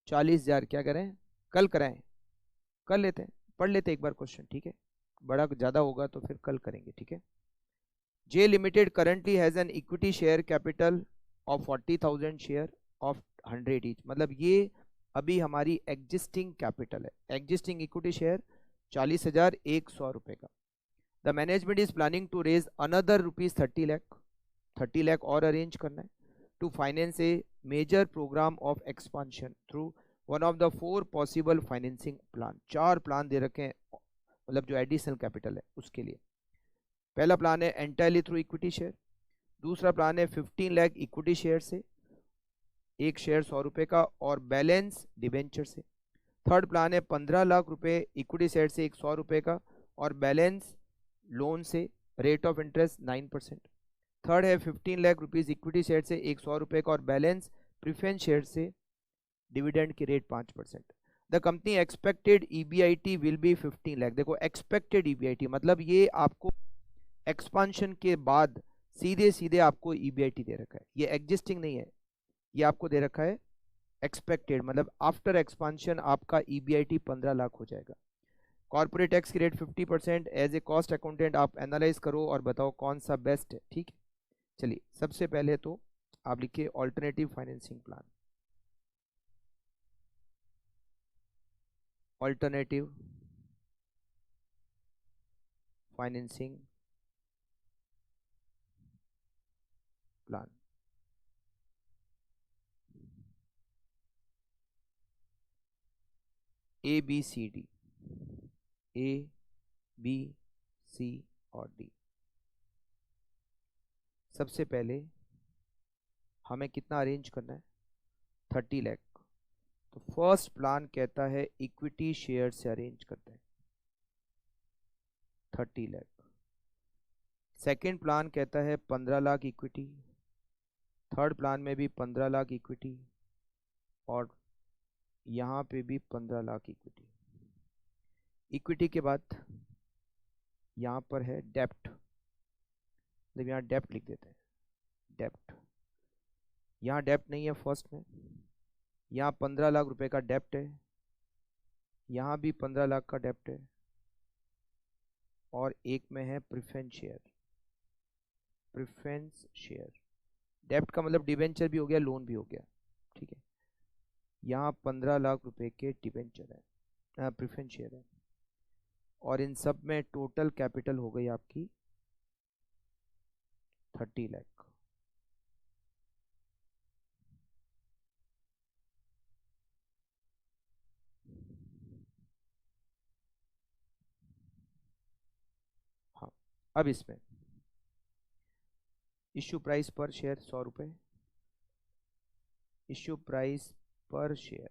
40,000, क्या करें? कल कराएं? कर लेते हैं, पढ़ लेते हैं एक बार क्वेश्चन, ठीक है? बड़ा ज्यादा होगा तो फिर कल करेंगे, ठीक है? J Limited currently has an equity share capital of 40,000 share of 100 each। मतलब ये अभी हमारी एग्जिस्टिंग कैपिटल है, एग्जिस्टिंग इक्विटी शेयर 40,100 रुपए का। The management is planning to raise another rupees 30 lakh, 30 lakh और अरेंज करना है to finance a major programme of expansion through one of the 4 possible financing plan. 4 plan दे रखे हैं, मतलब जो एडिशनल कैपिटल है उसके लिए। पहला प्लान है एंटायरली थ्रू इक्विटी शेयर, दूसरा प्लान है 15 लाख इक्विटी शेयर से, एक शेयर 100 रुपए का और बैलेंस डिबेंचर से। थर्ड प्लान है 15 लाख रुपए इक्विटी शेयर से, एक 100 रुपए का और बैलेंस लोन से, रेट ऑफ इंटरेस्ट 9%। थर्ड है 15 लाख रुपीज इक्विटी शेयर से, एक 100 रुपए का और बैलेंस प्रीफरेंस शेयर से, डिविडेंड की rate 5%। The company expected EBIT will be 15 lakh. देखो एक्सपेक्टेड ईबीआईटी मतलब ये आपको एक्सपांशन के बाद सीधे सीधे आपको ईबीआईटी दे रखा है, ये एग्जिस्टिंग नहीं है, ये आपको दे रखा है एक्सपेक्टेड, मतलब आफ्टर एक्सपांशन आपका ईबीआईटी 15 लाख हो जाएगा। कॉर्पोरेट टैक्स की rate 50%। As a cost accountant आप एनालाइज करो और बताओ कौन सा बेस्ट है, ठीक है? चलिए सबसे पहले तो आप लिखिए alternative financing plan, alternative financing plan. A B C D, A B C और डी। सबसे पहले हमें कितना अरेंज करना है? 30 लाख। तो फर्स्ट प्लान कहता है इक्विटी शेयर से अरेंज करते हैं 30 लाख। सेकेंड प्लान कहता है 15 लाख इक्विटी, थर्ड प्लान में भी 15 लाख इक्विटी और यहाँ पे भी 15 लाख इक्विटी। इक्विटी के बाद यहाँ पर है डेप्ट, मतलब यहाँ डेप्ट लिख देते हैं, डेप्ट। यहाँ डेप्ट नहीं है फर्स्ट में, यहाँ 15 लाख रुपए का डेप्ट है, यहाँ भी 15 लाख का डेप्ट है और एक में है प्रेफरेंस शेयर। प्रेफरेंस शेयर, डेप्ट का मतलब डिबेंचर भी हो गया, लोन भी हो गया, ठीक है? यहाँ 15 लाख रुपए के डिबेंचर है, प्रेफरेंस शेयर है और इन सब में टोटल कैपिटल हो गई आपकी 30 लाख। हाँ, अब इसमें इश्यू प्राइस पर शेयर 100 रुपए, issue price per share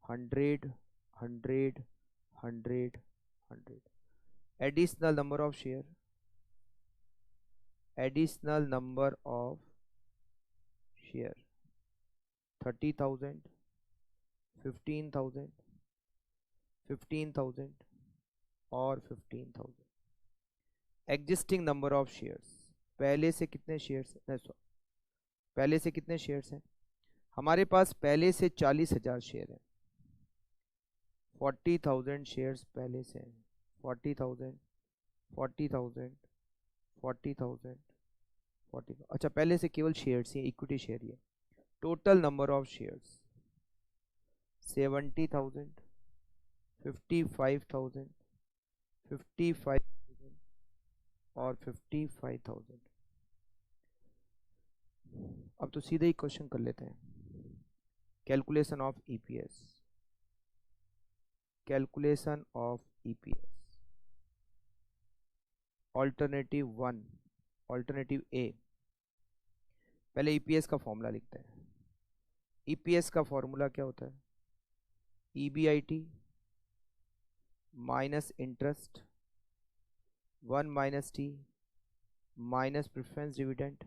100 100 100 100। Additional number of share, additional number of share 30,000, 15,000, 15,000 और 15,000। एग्जिस्टिंग नंबर ऑफ शेयर्स, पहले से कितने शेयर्स हैं? पहले से कितने शेयर्स हैं हमारे पास? पहले से 40,000 शेयर है, 40,000 शेयर्स पहले से हैं। 40,000, 40,000, 40,000, 40। अच्छा पहले से केवल शेयर्स ही, इक्विटी शेयर ही है। टोटल नंबर ऑफ शेयर्स 70,000, 55,000, 55,000 और 55,000। अब तो सीधे ही क्वेश्चन कर लेते हैं। Calculation of EPS, calculation of EPS, alternative 1, alternative A. पहले ईपीएस का फॉर्मूला लिखते हैं। ईपीएस का फॉर्मूला क्या होता है? EBIT minus interest 1 minus T minus preference dividend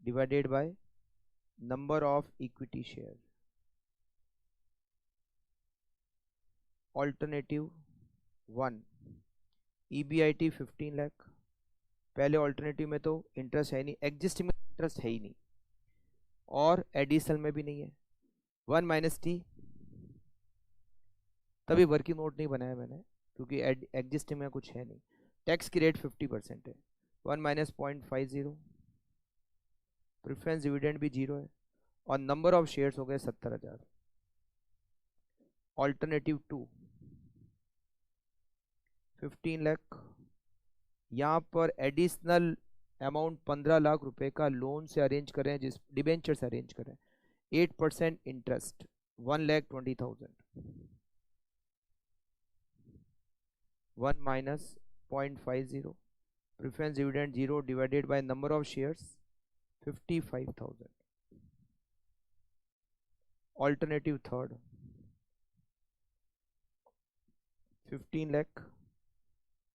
divided by number of equity share. Alternative 1, EBIT 15 lakh. पहले ऑल्टरनेटिव में तो इंटरेस्ट है नहीं, एग्जिस्टिंग में इंटरेस्ट है ही नहीं और एडिशनल में भी नहीं है। 1 माइनस टी, तभी वर्किंग नोट नहीं बनाया मैंने क्योंकि एग्जिस्टिंग में कुछ है नहीं। टैक्स की रेट 50% है। 1 माइनस 0.50, प्रेफरेंस डिविडेंड भी 0 है और नंबर ऑफ शेयर्स हो गए 70,000। ऑल्टरनेटिव 2, 15 लाख। यहाँ पर एडिशनल अमाउंट 15 लाख रुपए का लोन से अरेंज करें, जिस डिबेंचर से अरेंज करें, 8% interest 1,20,000। 1 minus 0.50, preference dividend 0 divided by number of shares 55,000। Alternative third, 15 lakh.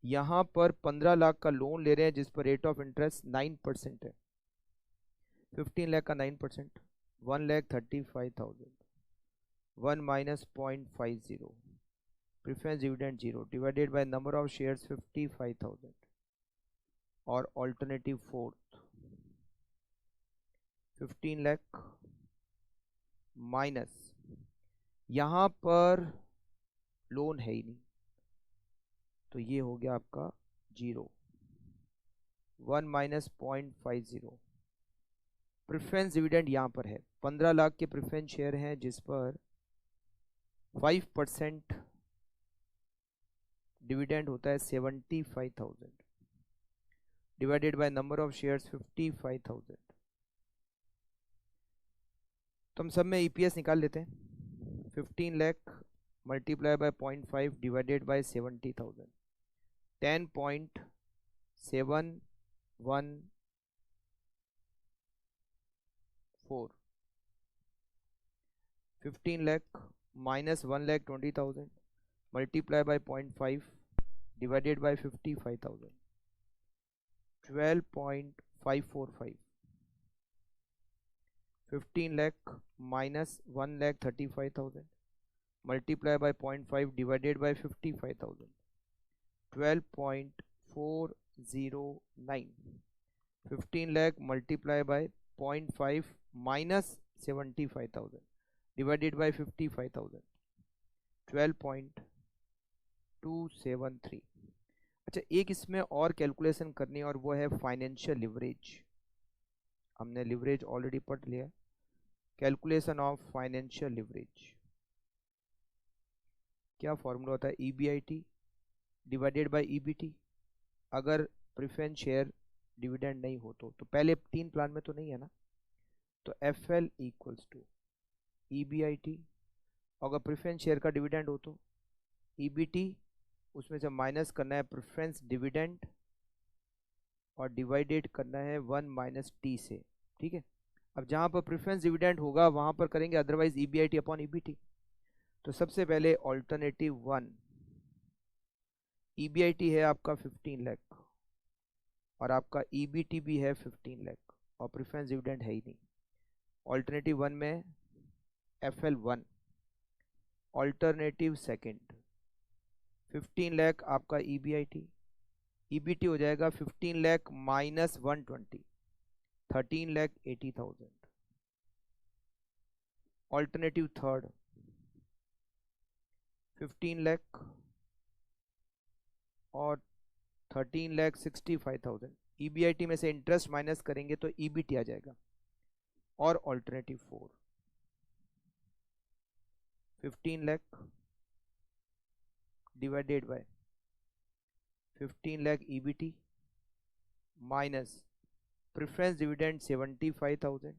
यहाँ पर 15 लाख का लोन ले रहे हैं जिस पर रेट ऑफ इंटरेस्ट 9% है। 15 लाख का 9%, 1,35,000। 1 minus 0.50, preference dividend 0 divided by number of shares 55,000। और ऑल्टरनेटिव फोर्थ, 15 लाख माइनस, यहाँ पर लोन है ही नहीं तो ये हो गया आपका 0। 1 माइनस 0.50, प्रेफरेंस डिविडेंड यहाँ पर है। 15 लाख के प्रेफरेंस शेयर हैं जिस पर 5% डिविडेंड होता है 75,000 divided by number of shares 55,000। तो हम सब में ईपीएस निकाल लेते हैं। 15 lakh multiply by 0.5 divided by 70,000, 10.714। 15 lakh minus 1,20,000 multiply by 0.5 divided by 55,000, 12.545। 15 lakh minus 1,35,000 multiply by 0.5 divided by 55,000, 12.409। 15 lakh multiply by 0.5 minus 75,000 divided by 55,000, 12.273। अच्छा, एक इसमें और कैलकुलेशन करनी है और वो है फाइनेंशियल लिवरेज। हमने लिवरेज ऑलरेडी पढ़ लिया। कैलकुलेशन ऑफ फाइनेंशियल लिवरेज, क्या फॉर्मूला होता है? EBIT divided by EBT. अगर प्रेफरेंस शेयर डिविडेंड नहीं हो तो पहले 3 प्लान में तो नहीं है ना, तो F L equals to EBIT. अगर प्रेफरेंस शेयर का डिविडेंड हो तो ईबीटी, उसमें से माइनस करना है प्रेफरेंस डिविडेंड और डिवाइडेड करना है 1 माइनस टी से। ठीक है, अब जहाँ पर प्रेफरेंस डिविडेंड होगा वहाँ पर करेंगे, अदरवाइज ईबीआईटी अपॉन ईबीटी। तो सबसे पहले ऑल्टरनेटिव 1, ईबीआईटी है आपका 15 लाख और आपका ईबीटी भी है 15 लाख और प्रेफरेंस डिविडेंड है ही नहीं। ऑल्टरनेटिव 1 में FL1। ऑल्टरनेटिव सेकंड, 15 लाख आपका ईबीआईटी, ईबीटी हो जाएगा 15 lakh minus 120, 13,80,000। Alternative third, 15 lakh और 13,65,000। ईबीआईटी में से इंटरेस्ट माइनस करेंगे तो ईबीटी आ जाएगा। और alternative 4, 15 lakh divided by 15 lakh EBT minus preference dividend 75,000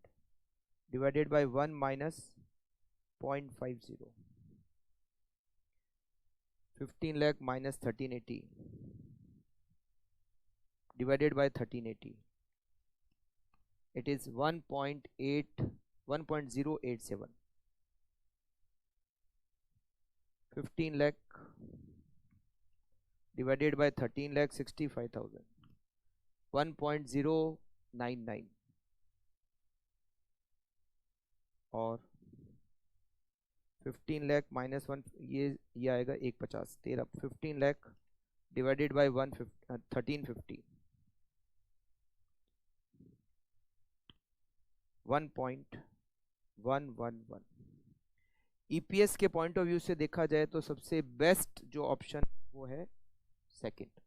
divided by 1 minus 0.50, 15 lakh minus 1380 divided by 1380, it is 1.087. 15 lakh divided by 13 lakh 65,000, 1.099, और 15 लाख माइनस 1, ये आएगा 150, 13, 15 लाख डिवाइडेड बाय 1350, 1.111। ईपीएस के पॉइंट ऑफ व्यू से देखा जाए तो सबसे बेस्ट जो ऑप्शन वो है second.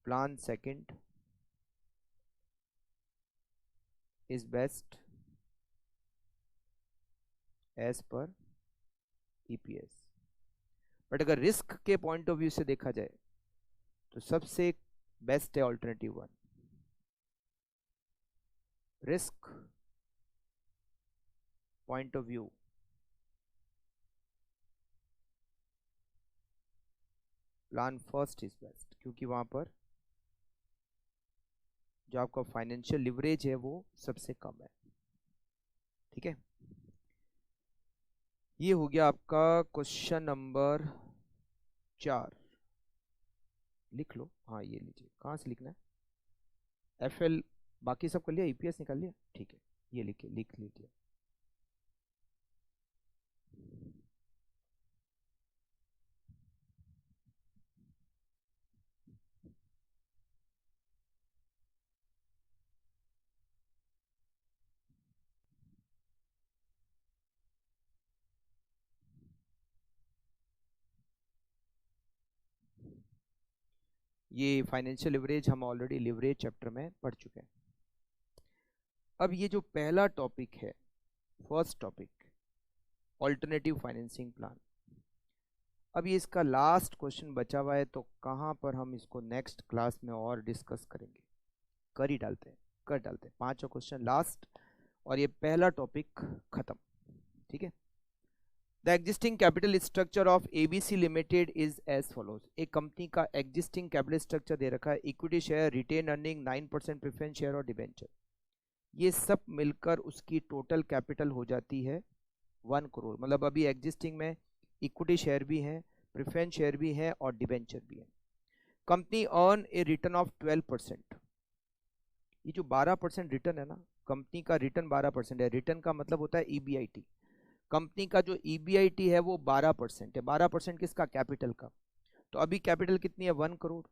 Plan second is best as per EPS, but अगर रिस्क के पॉइंट ऑफ व्यू से देखा जाए तो सबसे बेस्ट है alternative 1। Risk point of view plan first is best, क्योंकि वहां पर जो आपका फाइनेंशियल लिवरेज है वो सबसे कम है। ठीक है, ये हो गया आपका क्वेश्चन नंबर 4। लिख लो, हाँ ये लीजिए, कहाँ से लिखना है? एफएल बाकी सब कर लिया, ईपीएस निकाल लिया, ठीक है, ये लिख लीजिए। ये फाइनेंशियल लिवरेज हम ऑलरेडी लिवरेज चैप्टर में पढ़ चुके हैं। अब ये जो पहला टॉपिक है, first topic, alternative financing plan, अब ये इसका लास्ट क्वेश्चन बचा हुआ है, तो कहाँ पर हम इसको नेक्स्ट क्लास में और डिस्कस करेंगे? कर डालते हैं 5 क्वेश्चन लास्ट, और ये पहला टॉपिक खत्म। ठीक है, the existing capital structure of ABC limited is as follows. एक कंपनी का एग्जिस्टिंग कैपिटल स्ट्रक्चर दे रखा है, equity share, retain earning, 9% preference share और डिबेंचर, ये सब मिलकर उसकी टोटल कैपिटल हो जाती है 1 करोड़। मतलब अभी एग्जिस्टिंग में इक्विटी शेयर भी है, प्रेफरेंस शेयर भी है और डिबेंचर भी है। Company earn A return of 12%। ये जो 12% रिटर्न है ना, कंपनी का रिटर्न 12% है। रिटर्न का मतलब होता है ईबीआईटी। कंपनी का जो ईबीआईटी है वो 12% है। 12% किसका? कैपिटल का। तो अभी कैपिटल कितनी है? 1 करोड़।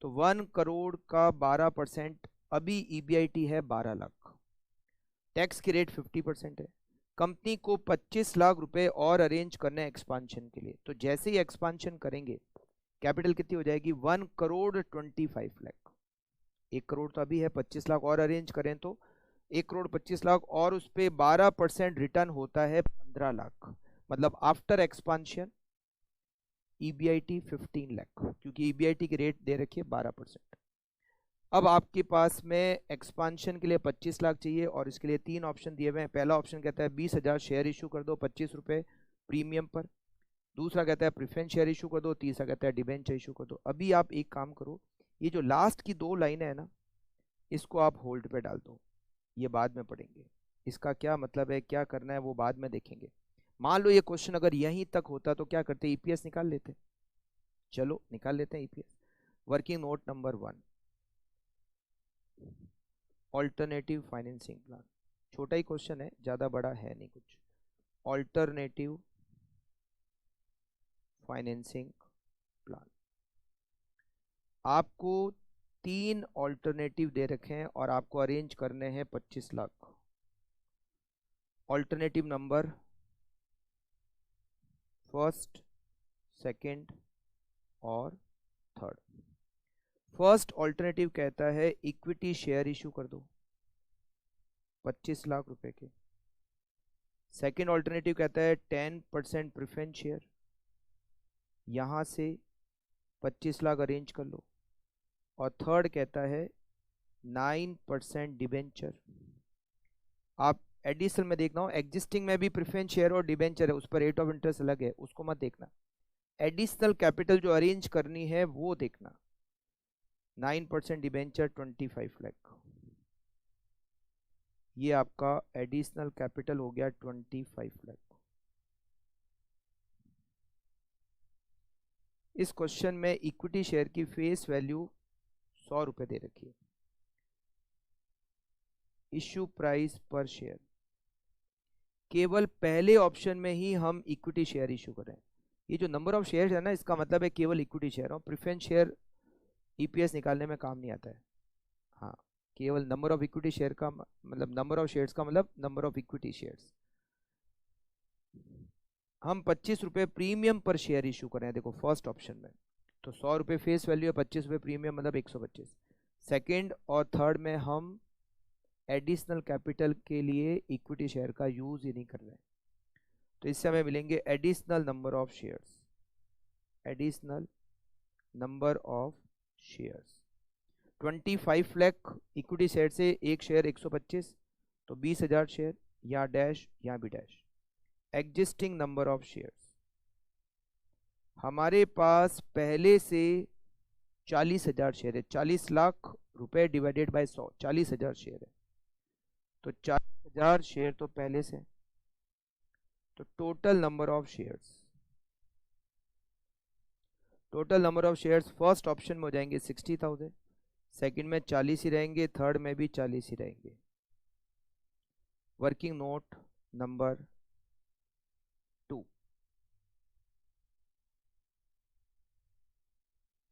तो 1 करोड़ का 12%, अभी ईबीआईटी है 12 लाख। टैक्स की रेट 50% है। कंपनी को 25 लाख रुपए और अरेंज करने हैं एक्सपांशन के लिए। तो जैसे ही एक्सपांशन करेंगे, कैपिटल कितनी हो जाएगी? 1 करोड़ 25 लाख। 1 करोड़ तो अभी है, 25 लाख और अरेंज करें तो 1 करोड़ 25 लाख, और उस पर 12% रिटर्न होता है 15 लाख। मतलब आफ्टर एक्सपांशन ईबीआईटी 15 लाख, क्योंकि ईबीआईटी की रेट दे रखी है 12%। अब आपके पास में एक्सपांशन के लिए 25 लाख चाहिए, और इसके लिए 3 ऑप्शन दिए हुए हैं। पहला ऑप्शन कहता है 20,000 शेयर इशू कर दो 25 रुपये प्रीमियम पर। दूसरा कहता है प्रेफरेंस शेयर इशू कर दो। तीसरा कहता है डिबेंचर इशू कर दो। अभी आप एक काम करो, ये जो लास्ट की 2 लाइनें है ना, इसको आप होल्ड पे डाल दो, ये बाद में पढ़ेंगे। इसका क्या मतलब है, क्या करना है, वो बाद में देखेंगे। मान लो ये क्वेश्चन अगर यहीं तक होता तो क्या करते? ईपीएस निकाल लेते। चलो निकाल लेते हैं EPS. Working note number 1, alternative financing plan. छोटा ही क्वेश्चन है, ज़्यादा बड़ा है नहीं कुछ। ऑल्टरनेटिव फाइनेंसिंग प्लान, आपको 3 ऑल्टरनेटिव दे रखे हैं और आपको अरेंज करने हैं 25 lakh. Alternative number first, second और थर्ड। फर्स्ट ऑल्टरनेटिव कहता है इक्विटी शेयर इशू कर दो 25 लाख रुपए के। सेकंड ऑल्टरनेटिव कहता है 10% प्रेफरेंस शेयर, यहां से 25 लाख अरेंज कर लो। और थर्ड कहता है 9% डिबेंचर। आप एडिशनल में देखना हो, एग्जिस्टिंग में भी प्रेफरेंस शेयर और डिबेंचर है, उस पर रेट ऑफ इंटरेस्ट अलग है, उसको मत देखना। एडिशनल कैपिटल जो अरेंज करनी है वो देखना। 9% डिबेंचर 25 लाख, ये आपका एडिशनल कैपिटल हो गया 25 लाख। इस क्वेश्चन में इक्विटी शेयर की फेस वैल्यू 100 रुपए दे रखी है। इश्यू प्राइस पर शेयर, केवल पहले ऑप्शन में ही हम इक्विटी शेयर इशू करें। ये जो नंबर ऑफ शेयर है ना, इसका मतलब है केवल इक्विटी शेयर हो। प्रेफरेंस शेयर ईपीएस निकालने में काम नहीं आता है। हाँ, केवल नंबर ऑफ इक्विटी शेयर का मतलब नंबर ऑफ शेयर्स का मतलब नंबर ऑफ इक्विटी शेयर्स। हम 25 रुपये प्रीमियम पर शेयर इशू करें, देखो फर्स्ट ऑप्शन में तो 100 रुपये फेस वैल्यू है, 25 रुपये प्रीमियम मतलब 125। सेकंड और थर्ड में हम एडिशनल कैपिटल के लिए इक्विटी शेयर का यूज ही नहीं कर रहे हैं, तो इससे हमें मिलेंगे additional number of shares. Additional number of shares 25 lakh equity share से एक शेयर 125, तो 20,000 शेयर, या डैश या भी dash. Existing number of shares, हमारे पास पहले से 40,000 शेयर है। 40 लाख रुपए डिवाइडेड बाय 100, 40,000 शेयर है, तो 40,000 शेयर तो पहले से। तो total number of shares, total number of shares first option में हो जाएंगे 60,000, सेकंड में 40 ही रहेंगे, थर्ड में भी 40 ही रहेंगे। Working note number 2,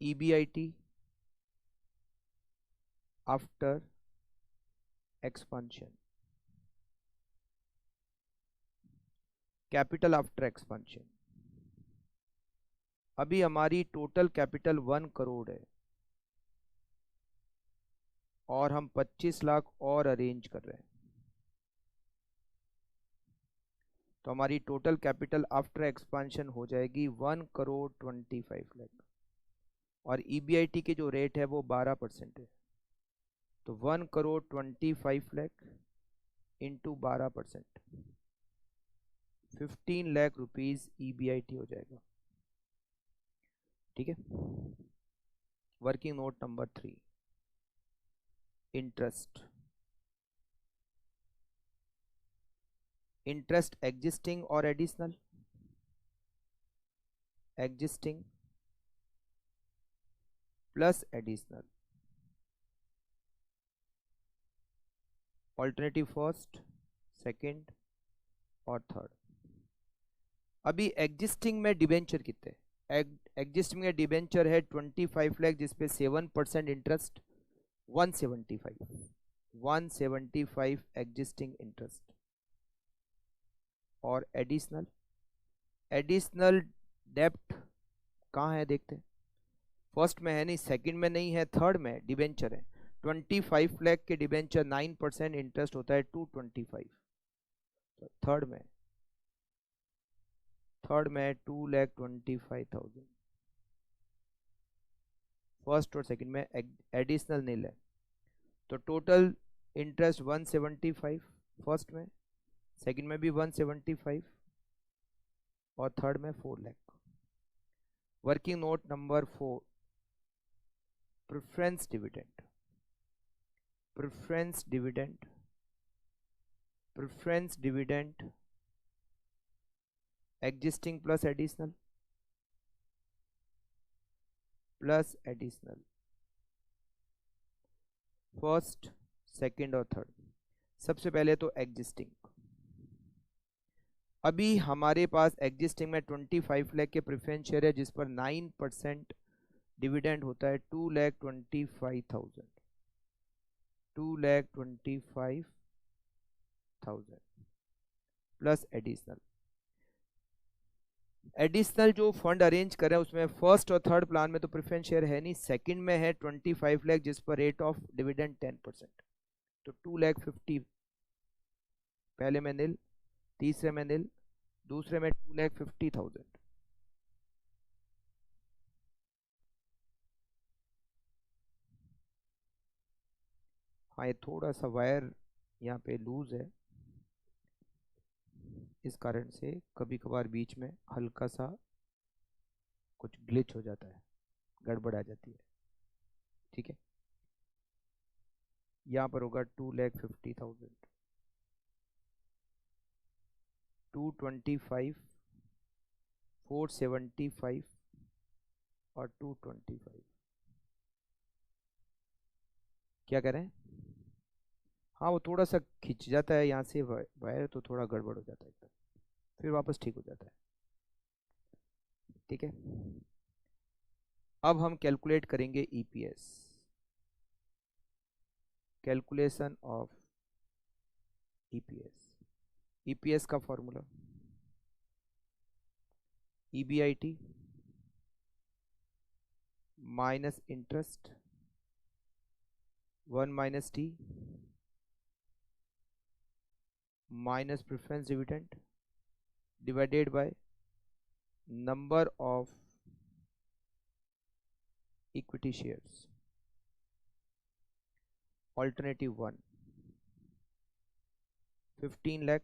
EBIT after expansion, capital after expansion. अभी हमारी टोटल कैपिटल 1 करोड़ है और हम 25 लाख और अरेंज कर रहे हैं, तो हमारी टोटल कैपिटल आफ्टर एक्सपांशन हो जाएगी 1,25 लाख, और EBIT की जो रेट है वो 12% है, तो 1,25 lakh into 12%, 15 lakh rupees EBIT हो जाएगा। ठीक है। Working note number 3, interest. Interest existing और additional, existing plus additional, alternative first, second और थर्ड। अभी एग्जिस्टिंग में डिबेंचर कितने, एग्जिस्टिंग में डिबेंचर है 25 लाख जिसपे 7% इंटरेस्ट, 175 एग्जिस्टिंग इंटरेस्ट। और एडिशनल, एडिशनल डेप्ट कहाँ है देखते हैं, फर्स्ट में है नहीं, सेकंड में नहीं है, थर्ड में डिबेंचर है। 25 लाख के डिबेंचर 9% इंटरेस्ट होता है 225, तो थर्ड में 2,25,000। फर्स्ट और सेकंड में एडिशनल नील है, तो टोटल इंटरेस्ट 175 फर्स्ट में, सेकंड में भी 175 और थर्ड में 4 lakh. Working note number 4, preference dividend. Preference dividend, preference dividend existing plus additional, plus additional, first second और थर्ड। सबसे पहले तो एग्जिस्टिंग, अभी हमारे पास एग्जिस्टिंग में 25 लाख के प्रेफरेंस शेयर है जिस पर 9% डिविडेंड होता है 2,25,000, 2,25,000 प्लस एडिशनल। एडिशनल जो फंड अरेंज करें उसमें फर्स्ट और थर्ड प्लान में तो प्रेफरेंस शेयर है नहीं, सेकंड में है 25 लाख जिस पर रेट ऑफ डिविडेंड 10%, तो 2,50,000 पहले में नील, तीसरे में नील, दूसरे में 2,50,000। हाँ ये थोड़ा सा वायर यहाँ पे लूज है, इस कारण से कभी कभार बीच में हल्का सा कुछ ग्लिच हो जाता है, गड़बड़ आ जाती है। ठीक है, यहाँ पर होगा 2,50,000, 225, 475 और 225। क्या करें, हाँ वो थोड़ा सा खिंच जाता है यहाँ से वायर, तो थोड़ा गड़बड़ हो जाता है एकदम, फिर वापस ठीक हो जाता है। ठीक है, अब हम कैलकुलेट करेंगे EPS, calculation of EPS. EPS का formula EBIT minus interest 1 minus T minus preference dividend divided by number of equity shares. Alternative 1 15 lakh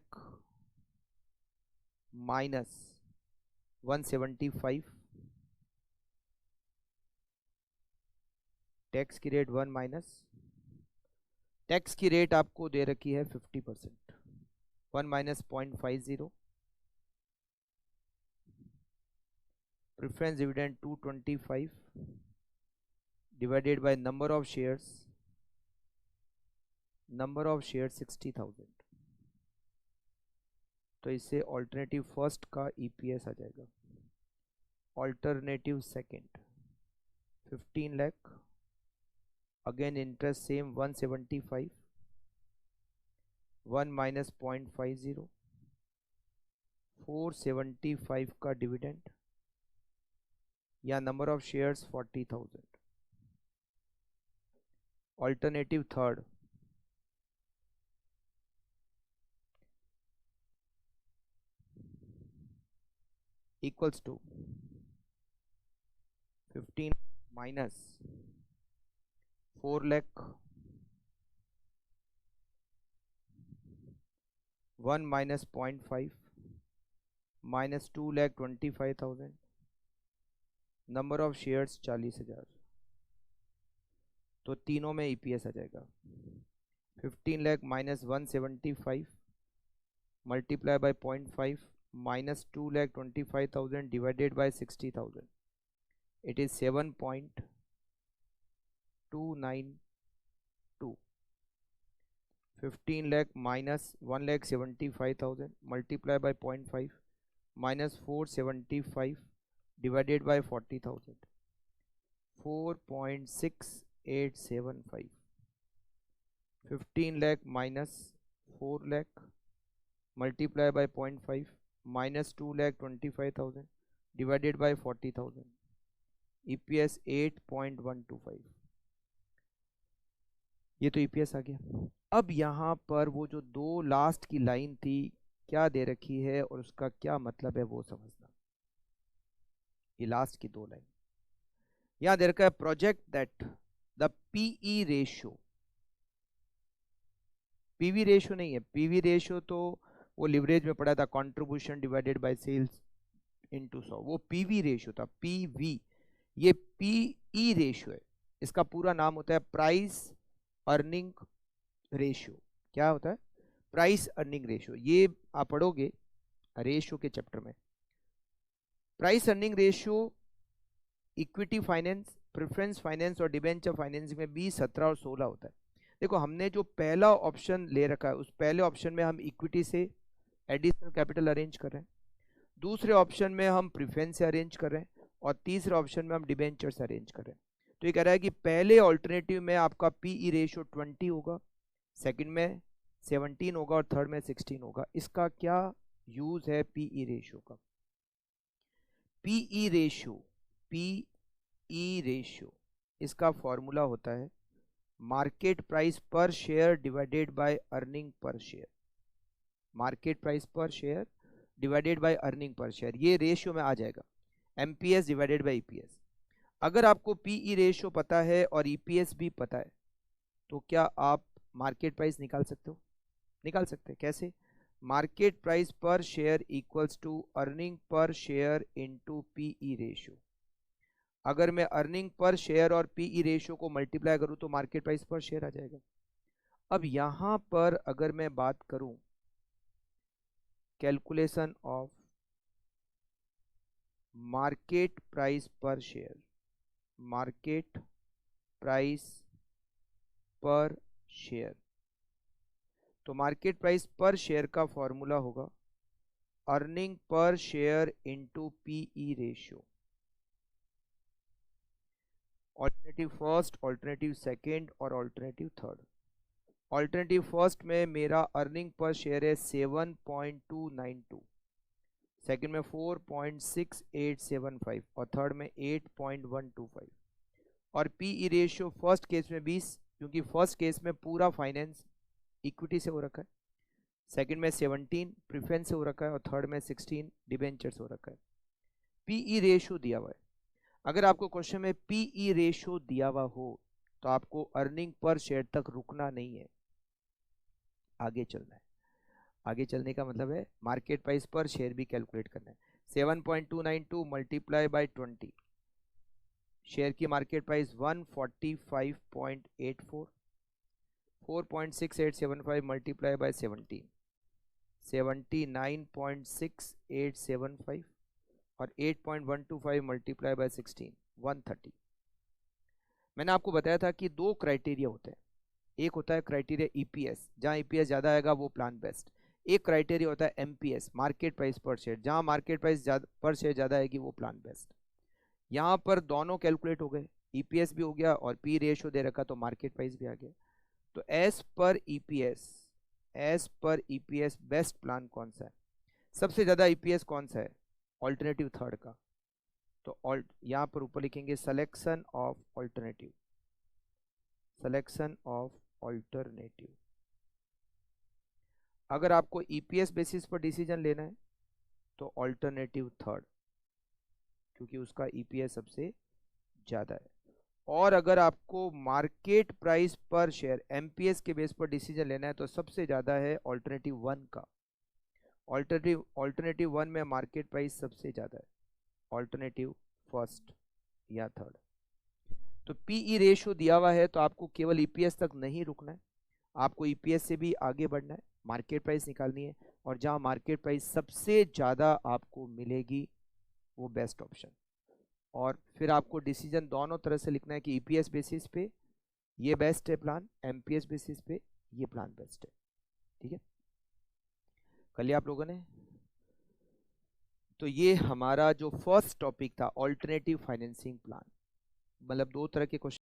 minus 175, tax की रेट 1 माइनस, टैक्स की रेट आपको दे रखी है 50%, 1 minus 0.50, preference dividend 225 divided by number of shares, number of share 60,000। तो इससे alternative first का EPS आ जाएगा। Alternative second 15 lakh, again interest same 175, 1 minus 0.50, 475 का डिविडेंड या number of shares 40,000। Alternative third equals to 15 minus 4 lakh, 1 minus 0.5 minus 2,25,000, number of shares 40,000। तो तीनों में ईपीएस आ जाएगा 15 lakh minus 175 multiply by 0.5 minus 2,25,000 divided by 60,000, it is 7.292। 15 lakh minus 1,75,000 multiplied by 0.5 minus 475 divided by 40,000, 4.6875। 15 lakh minus 4 lakh multiplied by 0.5 minus 2,25,000 divided by 40,000, EPS 8.125। ये तो EPS आ गया। अब यहाँ पर वो जो दो लास्ट की लाइन थी क्या दे रखी है और उसका क्या मतलब है वो समझना। ये लास्ट की दो लाइन यहाँ दे रखा है, project that the PE ratio, PV ratio नहीं है, पीवी रेशियो तो वो लिवरेज में पड़ा था, contribution divided by sales into 100, वो पीवी रेशियो था, पीवी। ये पीई रेशियो है, इसका पूरा नाम होता है प्राइस अर्निंग रेशियो। क्या होता है? Price earning ratio. ये आप पढ़ोगे रेशियो के चैप्टर में। Price earning ratio equity finance, preference finance और डिबेंचर फाइनेंस में 20, 17 और 16 होता है। देखो हमने जो पहला ऑप्शन ले रखा है उस पहले ऑप्शन में हम इक्विटी से एडिशनल कैपिटल अरेंज कर रहे हैं, दूसरे ऑप्शन में हम प्रेफरेंस से अरेंज कर रहे हैं और तीसरे ऑप्शन में हम डिबेंचर से अरेंज कर रहे हैं। तो ये कह रहा है कि पहले ऑल्टरनेटिव में आपका पीई रेशियो 20 होगा, सेकंड में 17 होगा और थर्ड में 16 होगा। इसका क्या यूज है पीई रेशियो का? पीई रेशियो, पीई रेशियो इसका फॉर्मूला होता है market price per share divided by earning per share. Market price per share divided by earning per share, ये रेशियो में आ जाएगा एमपीएस डिवाइडेड बाय ईपीएस। अगर आपको पीई रेशियो पता है और ईपीएस भी पता है तो क्या आप मार्केट प्राइस निकाल सकते हो, निकाल सकते हैं। कैसे? Market price per share equals to earning per share into PE ratio. अगर मैं अर्निंग पर शेयर और पीई रेशियो को मल्टीप्लाई करूं तो मार्केट प्राइस पर शेयर आ जाएगा। अब यहां पर अगर मैं बात करूं calculation of market price per share, market price per share, तो मार्केट प्राइस पर शेयर का फॉर्मूला होगा earning per share into PE ratio. Alternative first, alternative second और ऑल्टरनेटिव थर्ड। ऑल्टरनेटिव फर्स्ट में मेरा अर्निंग पर शेयर है 7.292, second में 4.6875 और third में 8.125। और पीई रेशियो फर्स्ट केस में 20, क्योंकि फर्स्ट केस में पूरा फाइनेंस इक्विटी से हो रखा है, सेकंड में 17 प्रेफरेंस से हो रखा है और थर्ड में 16 डिबेंचर से हो रखा है। पीई रेशियो दिया हुआ है। अगर आपको क्वेश्चन में पीई रेशियो दिया हुआ हो तो आपको अर्निंग पर शेयर तक रुकना नहीं है, आगे चलना है। आगे चलने का मतलब है मार्केट प्राइस पर शेयर भी कैलकुलेट करना है। 7.292 मल्टीप्लाई बाय 20, शेयर की मार्केट प्राइस 145.84, 4.6875 मल्टीप्लाई बाय 17, 79.6875 और 8.125 मल्टीप्लाई बाय 16, 130। मैंने आपको बताया था कि दो क्राइटेरिया होते हैं। एक होता है क्राइटेरिया ईपीएस, जहां ईपीएस ज़्यादा आएगा वो प्लान बेस्ट। एक क्राइटेरिया होता है MPS, market price per share, जहां मार्केट प्राइस पर शेयर ज़्यादा आएगी वो प्लान बेस्ट। यहाँ पर दोनों कैलकुलेट हो गए, ईपीएस भी हो गया और पी रेशियो दे रखा तो मार्केट प्राइस भी आ गया। तो as per EPS best plan कौन सा है? सबसे ज़्यादा ईपीएस कौन सा है? ऑल्टरनेटिव थर्ड का। तो यहाँ पर ऊपर लिखेंगे selection of alternative, selection of alternative. अगर आपको ईपीएस बेसिस पर डिसीजन लेना है तो ऑल्टरनेटिव थर्ड, क्योंकि उसका ईपीएस सबसे ज़्यादा है। और अगर आपको market price per share MPS के बेस पर डिसीजन लेना है तो सबसे ज़्यादा है ऑल्टरनेटिव वन का। ऑल्टरनेटिव वन में मार्केट प्राइस सबसे ज़्यादा है, ऑल्टरनेटिव फर्स्ट या थर्ड। तो पीई रेशियो दिया हुआ है तो आपको केवल ईपीएस तक नहीं रुकना है, आपको ईपीएस से भी आगे बढ़ना है, मार्केट प्राइस निकालनी है और जहां मार्केट प्राइस सबसे ज़्यादा आपको मिलेगी वो बेस्ट ऑप्शन। और फिर आपको डिसीजन दोनों तरह से लिखना है कि ईपीएस बेसिस पे ये बेस्ट है प्लान, एमपीएस बेसिस पे ये प्लान बेस्ट है। ठीक है, कर लिया आप लोगों ने? तो ये हमारा जो फर्स्ट टॉपिक था ऑल्टरनेटिव फाइनेंसिंग प्लान, मतलब दो तरह के क्वेश्चन